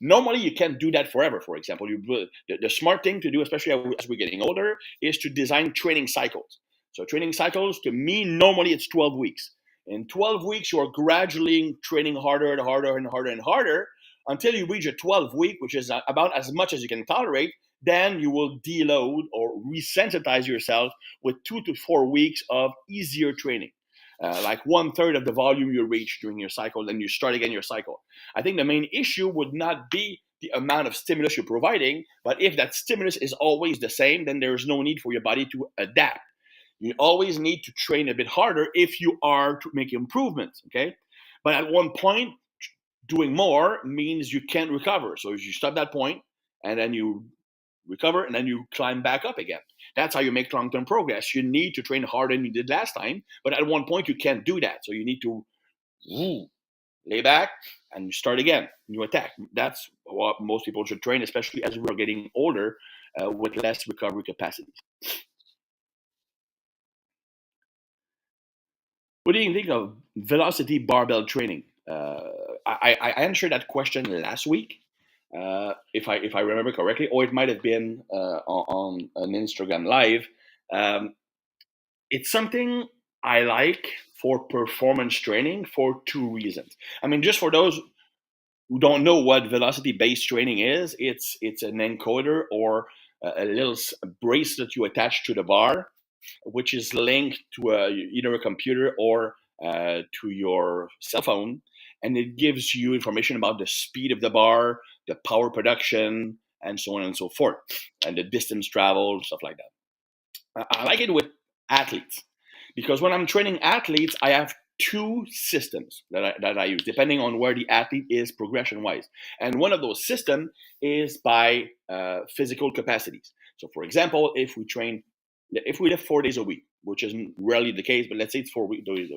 Normally, you can't do that forever. For example, the smart thing to do, especially as we're getting older, is to design training cycles. So training cycles, to me, normally it's 12 weeks. In 12 weeks, you are gradually training harder and harder and harder and harder until you reach a 12 week, which is about as much as you can tolerate. Then you will deload or resensitize yourself with 2 to 4 weeks of easier training. Like 1/3 of the volume you reach during your cycle, then you start again your cycle. I think the main issue would not be the amount of stimulus you're providing, but if that stimulus is always the same, then there's no need for your body to adapt. You always need to train a bit harder if you are to make improvements, okay? But at one point, doing more means you can't recover. So if you stop that point and then you recover and then you climb back up again. That's how you make long-term progress. You need to train harder than you did last time, but at one point you can't do that. So you need to lay back, and you start again. New attack. That's what most people should train, especially as we're getting older, with less recovery capacity. What do you think of velocity barbell training? I answered that question last week, if I remember correctly, or it might have been on an Instagram live. Um, it's something I like for performance training for two reasons. I mean, just for those who don't know what velocity based training is, it's an encoder or a little bracelet you attach to the bar, which is linked to either a computer or to your cell phone, and it gives you information about the speed of the bar, the power production, and so on and so forth, and the distance traveled, stuff like that. I like it with athletes because when I'm training athletes, I have two systems that I use depending on where the athlete is progression wise. And one of those systems is by physical capacities. So, for example, if we lift 4 days a week, which isn't rarely the case, but let's say it's 4 days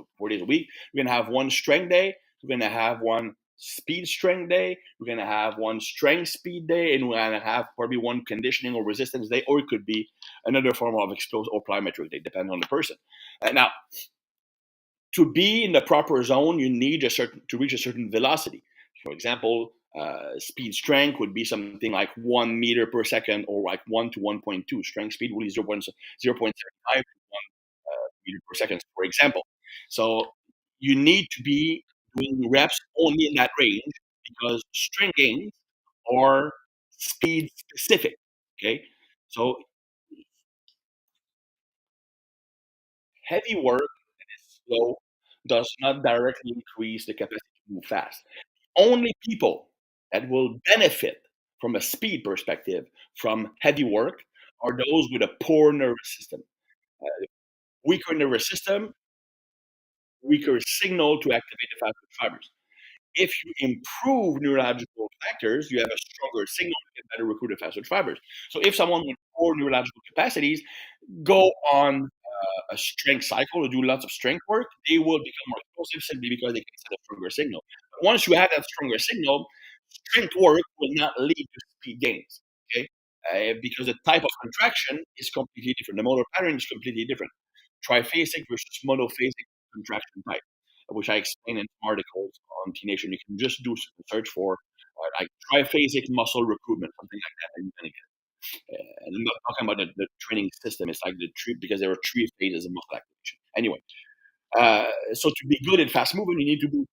a week, we're going to have one strength day, we're going to have one speed strength day, we're going to have one strength speed day, and we're going to have probably one conditioning or resistance day, or it could be another form of explosive or plyometric day, depending on the person. Now, to be in the proper zone, you need to reach a certain velocity. For example, speed strength would be something like 1 meter per second, or like 1 to 1.2. Strength speed would be 0.75 to 1 meter per second, for example. So you need to be doing reps only in that range because strength gains are speed specific. Okay, so heavy work that is slow does not directly increase the capacity to move fast. Only people that will benefit from a speed perspective from heavy work are those with a poor nervous system. Uh, Weaker nervous system, weaker signal to activate the fast twitch fibers. If you improve neurological factors, you have a stronger signal to get better recruited fast twitch fibers. So if someone with poor neurological capacities go on a strength cycle or do lots of strength work, they will become more explosive simply because they can set a stronger signal. But once you have that stronger signal, strength work will not lead to speed gains. Okay, because the type of contraction is completely different. The motor pattern is completely different. Triphasic versus monophasic contraction type, which I explain in some articles on T Nation. You can just do a search for like triphasic muscle recruitment, something like that, and you're gonna get. And I'm not talking about the training system. It's like the tree because there are three phases of muscle activation. Anyway, so to be good at fast movement, you need to be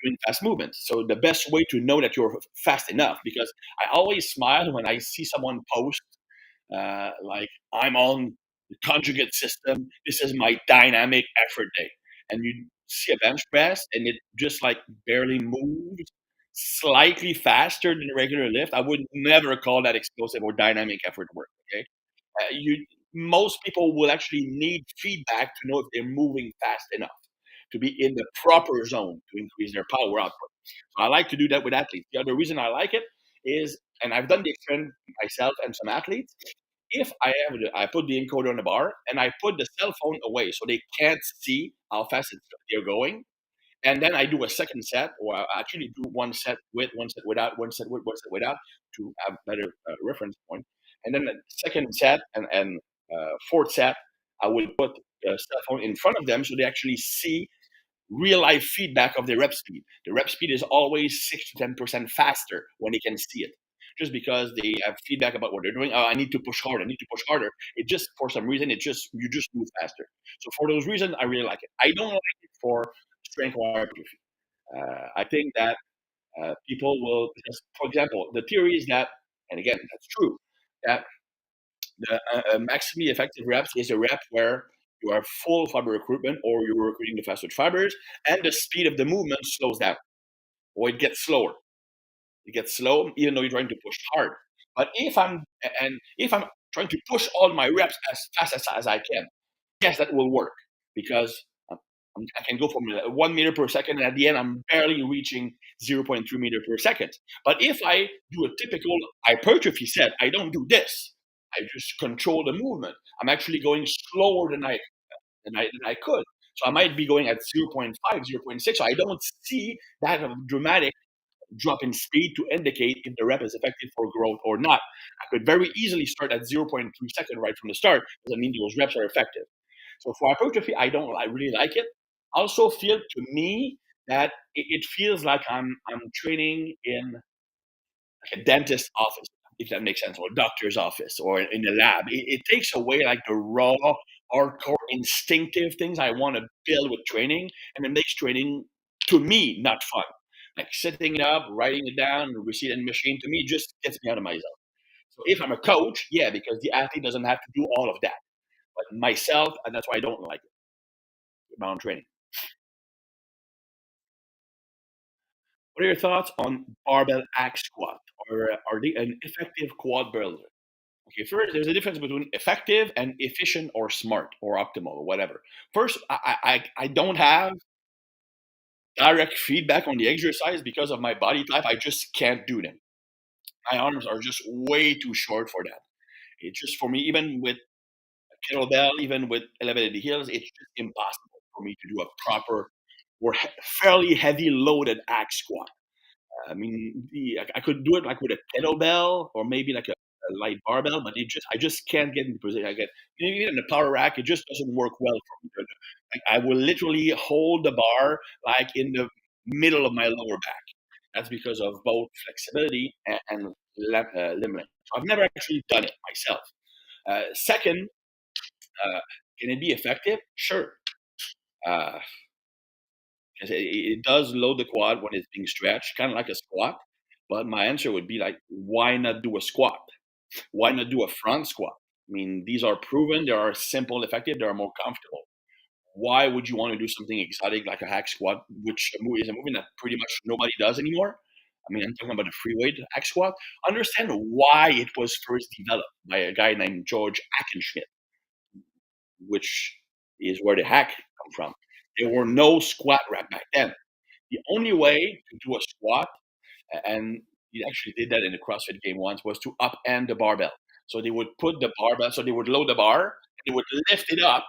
doing fast movements. So the best way to know that you're fast enough, because I always smile when I see someone post like I'm on the conjugate system. This is my dynamic effort day, and you see a bench press, and it just like barely moves, slightly faster than a regular lift. I would never call that explosive or dynamic effort work. Okay, you most people will actually need feedback to know if they're moving fast enough to be in the proper zone to increase their power output. So I like to do that with athletes. The other reason I like it is, and I've done the experiment myself and some athletes, if I put the encoder on the bar and I put the cell phone away so they can't see how fast they're going, and then I do a second set, or I actually do one set with, one set without, one set with, one set without to have better reference point. And then the second set and fourth set, I will put the cell phone in front of them so they actually see real life feedback of the rep speed. The rep speed is always 6 to 10% faster when they can see it. Just because they have feedback about what they're doing. Oh, I need to push harder. I need to push harder. It just for some reason you just move faster. So for those reasons, I really like it. I don't like it for strength or hypertrophy. I think that people will, because, for example, the theory is that, and again, that's true, that the maximally effective reps is a rep where you are full fiber recruitment or you're recruiting the fast twitch fibers and the speed of the movement slows down or it gets slower. It gets slow even though you're trying to push hard. But if I'm trying to push all my reps as fast as I can, yes, that will work because I can go from 1 meter per second, and at the end, I'm barely reaching 0.3 meter per second. But if I do a typical hypertrophy set, I don't do this. I just control the movement. I'm actually going slower than I could. So I might be going at zero point 0.5, 0.6. So I don't see that dramatic drop in speed to indicate if the rep is effective for growth or not. I could very easily start at zero point 0.3 second right from the start. Doesn't mean those reps are effective. So for hypertrophy, I really like it. Also feel to me that it feels like I'm training in like a dentist office, if that makes sense, or a doctor's office, or in the lab. It takes away like the raw, hardcore, instinctive things I want to build with training, and it makes training to me not fun. Like sitting it up, writing it down, receiving machine to me just gets me out of my zone. So if I'm a coach, yeah, because the athlete doesn't have to do all of that. But myself, and that's why I don't like it, my own training. What are your thoughts on barbell axe squat? Or are they an effective quad builder? Okay, first, there's a difference between effective and efficient or smart or optimal or whatever. First, I don't have direct feedback on the exercise because of my body type. I just can't do them. My arms are just way too short for that. It's just for me, even with kettlebell, even with elevated heels, it's just impossible for me to do a proper or fairly heavy loaded axe squat. I mean, I could do it like with a kettlebell or maybe like a light barbell, but I just can't get into position. I get maybe in the power rack, it just doesn't work well for me. Like I will literally hold the bar like in the middle of my lower back. That's because of both flexibility and limb length. So I've never actually done it myself. Second, can it be effective? Sure. Uh, 'Cause it does load the quad when it's being stretched, kind of like a squat. But my answer would be like, why not do a squat? Why not do a front squat? I mean, these are proven, they are simple, effective, they are more comfortable. Why would you want to do something exotic like a hack squat, which is a movement that pretty much nobody does anymore? I mean, I'm talking about the free weight hack squat. Understand why it was first developed by a guy named George Ackenschmidt, which is where the hack come from. There were no squat rack back then. The only way to do a squat, and he actually did that in the CrossFit game once, was to upend the barbell. So they would put the barbell, so they would load the bar, they would lift it up,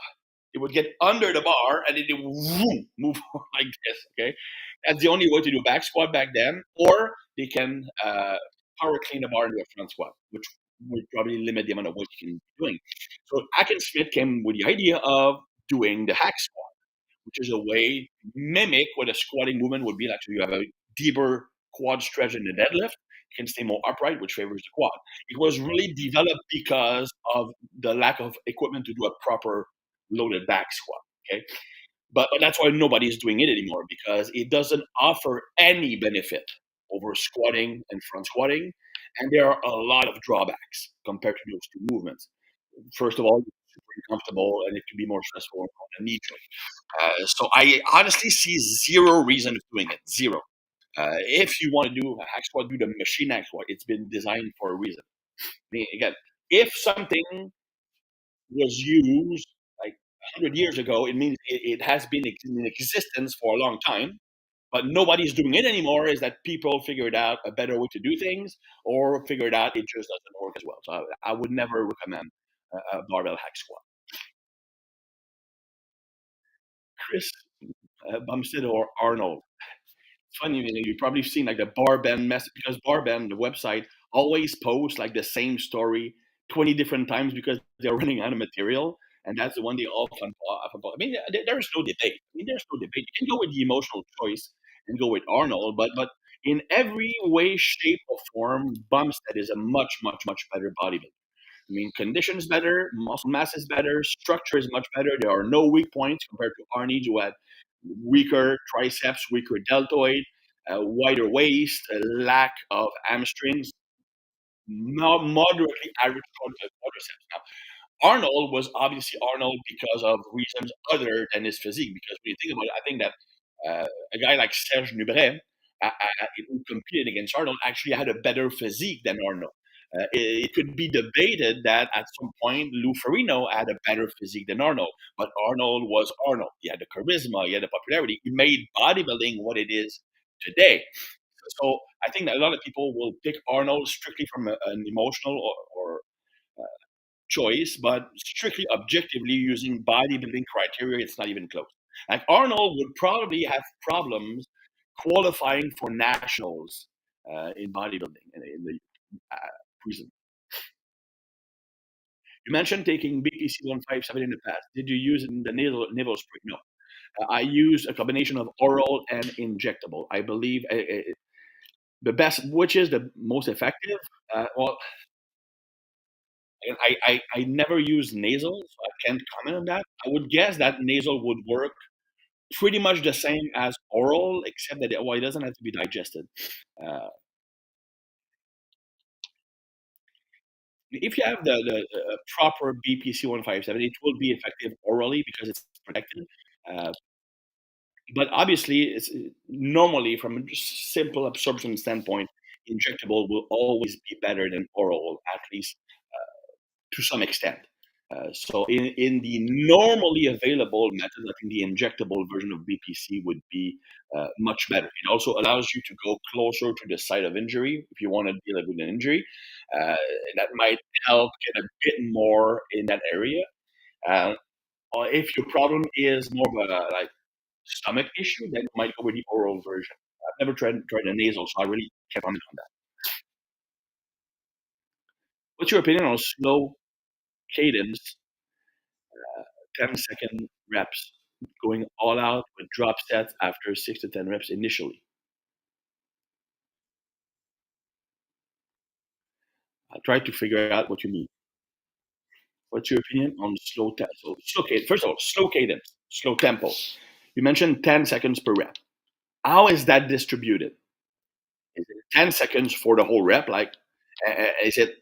it would get under the bar, and then it would move like this. Okay, that's the only way to do back squat back then, or they can power clean the bar into a front squat, which would probably limit the amount of weight you can be doing. So Atkins Smith came with the idea of doing the hack squat, which is a way to mimic what a squatting movement would be like. So you have a deeper quad stretch in the deadlift. You can stay more upright, which favors the quad. It was really developed because of the lack of equipment to do a proper loaded back squat. Okay. But that's why nobody's doing it anymore because it doesn't offer any benefit over squatting and front squatting. And there are a lot of drawbacks compared to those two movements. First of all, it's super uncomfortable and it can be more stressful on the knee joint. So I honestly see zero reason of doing it. Zero. If you want to do a hack squat, do the machine hack squat. It's been designed for a reason. I mean, again, if something was used like 100 years ago, it means it has been in existence for a long time. But nobody's doing it anymore. Is that people figured out a better way to do things, or figured out it just doesn't work as well. So I would never recommend a barbell hack squat. Chris Bumstead or Arnold. It's funny, you've probably seen like the Barbend mess because Barbend, the website, always posts like the same story 20 different times because they're running out of material. And that's the one they all I mean, there's no debate. I mean, there's no debate. You can go with the emotional choice and go with Arnold, but in every way, shape, or form, Bumstead is a much, much, much better bodybuilder. I mean, condition is better, muscle mass is better, structure is much better. There are no weak points compared to Arnie, who had weaker triceps, weaker deltoid, a wider waist, a lack of hamstrings, moderately average quadriceps. Arnold was obviously Arnold because of reasons other than his physique. Because when you think about it, I think that a guy like Serge Nubret, who competed against Arnold, actually had a better physique than Arnold. It could be debated that at some point Lou Ferrigno had a better physique than Arnold, but Arnold was Arnold. He had the charisma, he had the popularity. He made bodybuilding what it is today. So I think that a lot of people will pick Arnold strictly from an emotional or choice, but strictly objectively using bodybuilding criteria, it's not even close. Like Arnold would probably have problems qualifying for nationals in bodybuilding in the uh, prison. You mentioned taking BPC 157 in the past. Did you use it in the nasal spray? No. I use a combination of oral and injectable. I believe the best, which is the most effective. Well, I never use nasal, so I can't comment on that. I would guess that nasal would work pretty much the same as oral, except that it doesn't have to be digested. Uh, if you have the proper BPC 157, it will be effective orally because it's protected. Uh, but obviously, it's normally from a just simple absorption standpoint, injectable will always be better than oral, at least to some extent. So in the normally available method, I think the injectable version of BPC would be much better. It also allows you to go closer to the site of injury if you want to deal with an injury. Uh, that might help get a bit more in that area. Uh, or if your problem is more of a like stomach issue, then you might go with the oral version. I've never tried the nasal, so I really can't comment on that. What's your opinion on slow cadence 10-second reps, going all out with drop sets after 6 to 10 reps initially. I try to figure out what you mean. What's your opinion on slow cadence? First of all, slow cadence, slow tempo. You mentioned 10 seconds per rep. How is that distributed? Is it 10 seconds for the whole rep? Like, is it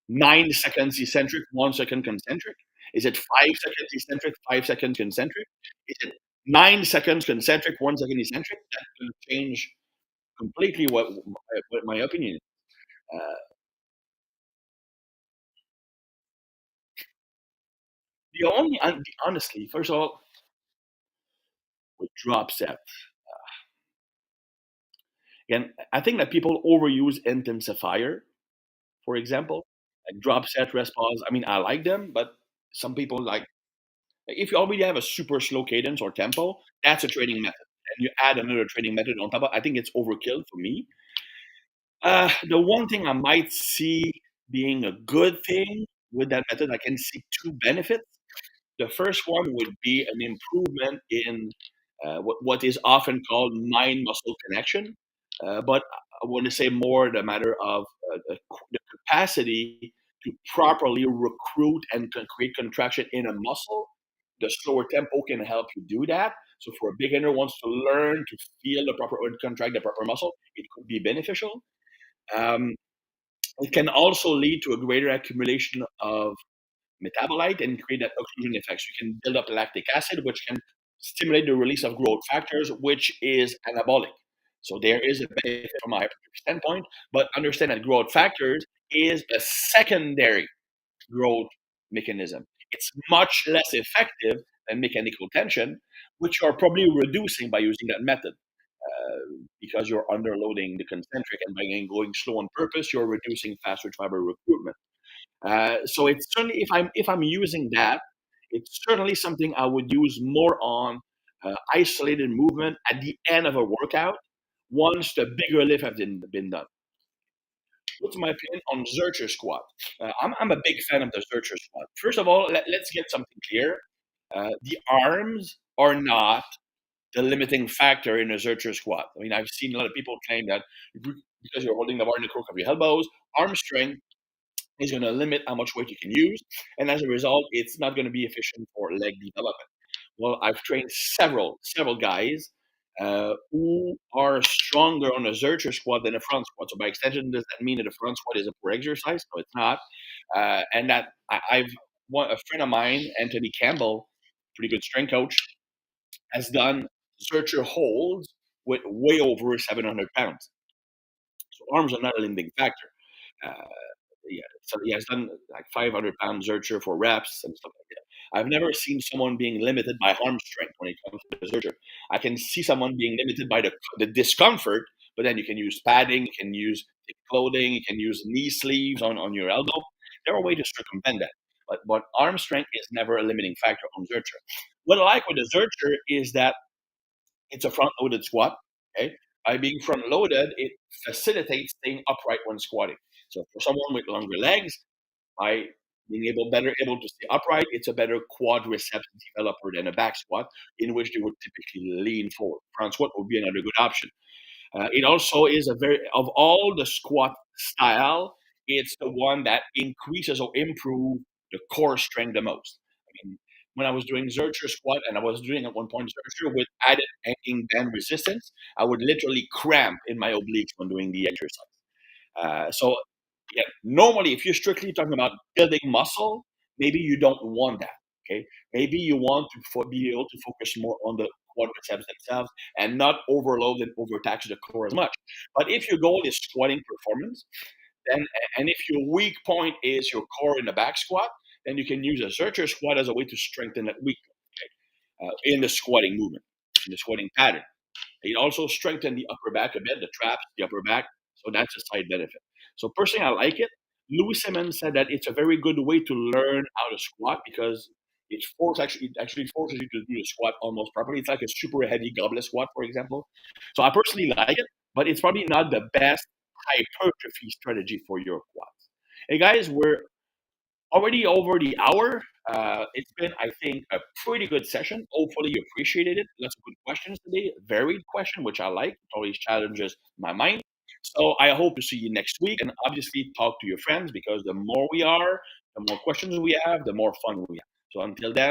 9 seconds eccentric, 1 second concentric? Is it 5 seconds eccentric, 5 seconds concentric? Is it 9 seconds concentric, 1 second eccentric? That can change completely what my opinion is. Uh, honestly, first of all, with drop set, again, I think that people overuse intensifier, for example, like drop set, rest pause. I mean, I like them, but some people like if you already have a super slow cadence or tempo, that's a training method, and you add another training method on top of. I think it's overkill for me. The one thing I might see being a good thing with that method, I can see two benefits. The first one would be an improvement in what is often called mind muscle connection. But I want to say more the matter of the capacity to properly recruit and create contraction in a muscle. The slower tempo can help you do that. So, for a beginner who wants to learn to feel the proper or contract the proper muscle, it could be beneficial. Um, it can also lead to a greater accumulation of metabolite and create that occlusion effect. So you can build up lactic acid, which can stimulate the release of growth factors, which is anabolic. So there is a benefit from a hypertrophy standpoint, but understand that growth factors is a secondary growth mechanism. It's much less effective than mechanical tension, which you are probably reducing by using that method. Because you're underloading the concentric and by going slow on purpose, you're reducing fast twitch fiber recruitment. So it's certainly if I'm using that, it's certainly something I would use more on isolated movement at the end of a workout once the bigger lift has been done. What's my opinion on Zercher squat? I'm a big fan of the Zercher squat. First of all, let's get something clear. The arms are not the limiting factor in a Zercher squat. I mean, I've seen a lot of people claim that because you're holding the bar in the crook of your elbows, arm strength is going to limit how much weight you can use. And as a result, it's not going to be efficient for leg development. Well, I've trained several guys who are stronger on a Zercher squat than a front squat. So by extension, does that mean that a front squat is a poor exercise? No, it's not. And that I've a friend of mine, Anthony Campbell, pretty good strength coach, has done Zercher holds with way over 700 pounds. So arms are not a limiting factor. Uh, yeah, so he has done like 500-pound Zercher for reps and stuff like that. I've never seen someone being limited by arm strength when it comes to Zercher. I can see someone being limited by the discomfort, but then you can use padding, you can use thick clothing, you can use knee sleeves on your elbow. There are ways to circumvent that. but arm strength is never a limiting factor on Zercher. What I like with the Zercher is that it's a front loaded squat. Okay. By being front loaded, it facilitates staying upright when squatting. So for someone with longer legs, by being better able to stay upright, it's a better quadriceps developer than a back squat, in which they would typically lean forward. Front squat would be another good option. It also is a very of all the squat style, it's the one that increases or improve the core strength the most. I mean, when I was doing Zercher squat, and I was doing at one point Zercher with added hanging band resistance, I would literally cramp in my obliques when doing the exercise. So, yeah, normally, if you're strictly talking about building muscle, maybe you don't want that. Okay, maybe you want to be able to focus more on the quadriceps themselves and not overload and overtax the core as much. But if your goal is squatting performance, then and if your weak point is your core in the back squat, then you can use a searcher squat as a way to strengthen that weak point, in the squatting movement, in the squatting pattern. It also strengthened the upper back a bit, the traps, the upper back. So that's a side benefit. So personally, I like it. Louis Simmons said that it's a very good way to learn how to squat because it actually forces you to do the squat almost properly. It's like a super heavy goblet squat, for example. So I personally like it, but it's probably not the best hypertrophy strategy for your quads. Hey guys, we're already over the hour. It's been, I think, a pretty good session. Hopefully, you appreciated it. Lots of good questions today. Varied question, which I like. It always challenges my mind. So I hope to see you next week, and obviously talk to your friends because the more we are, the more questions we have, the more fun we have. So until then.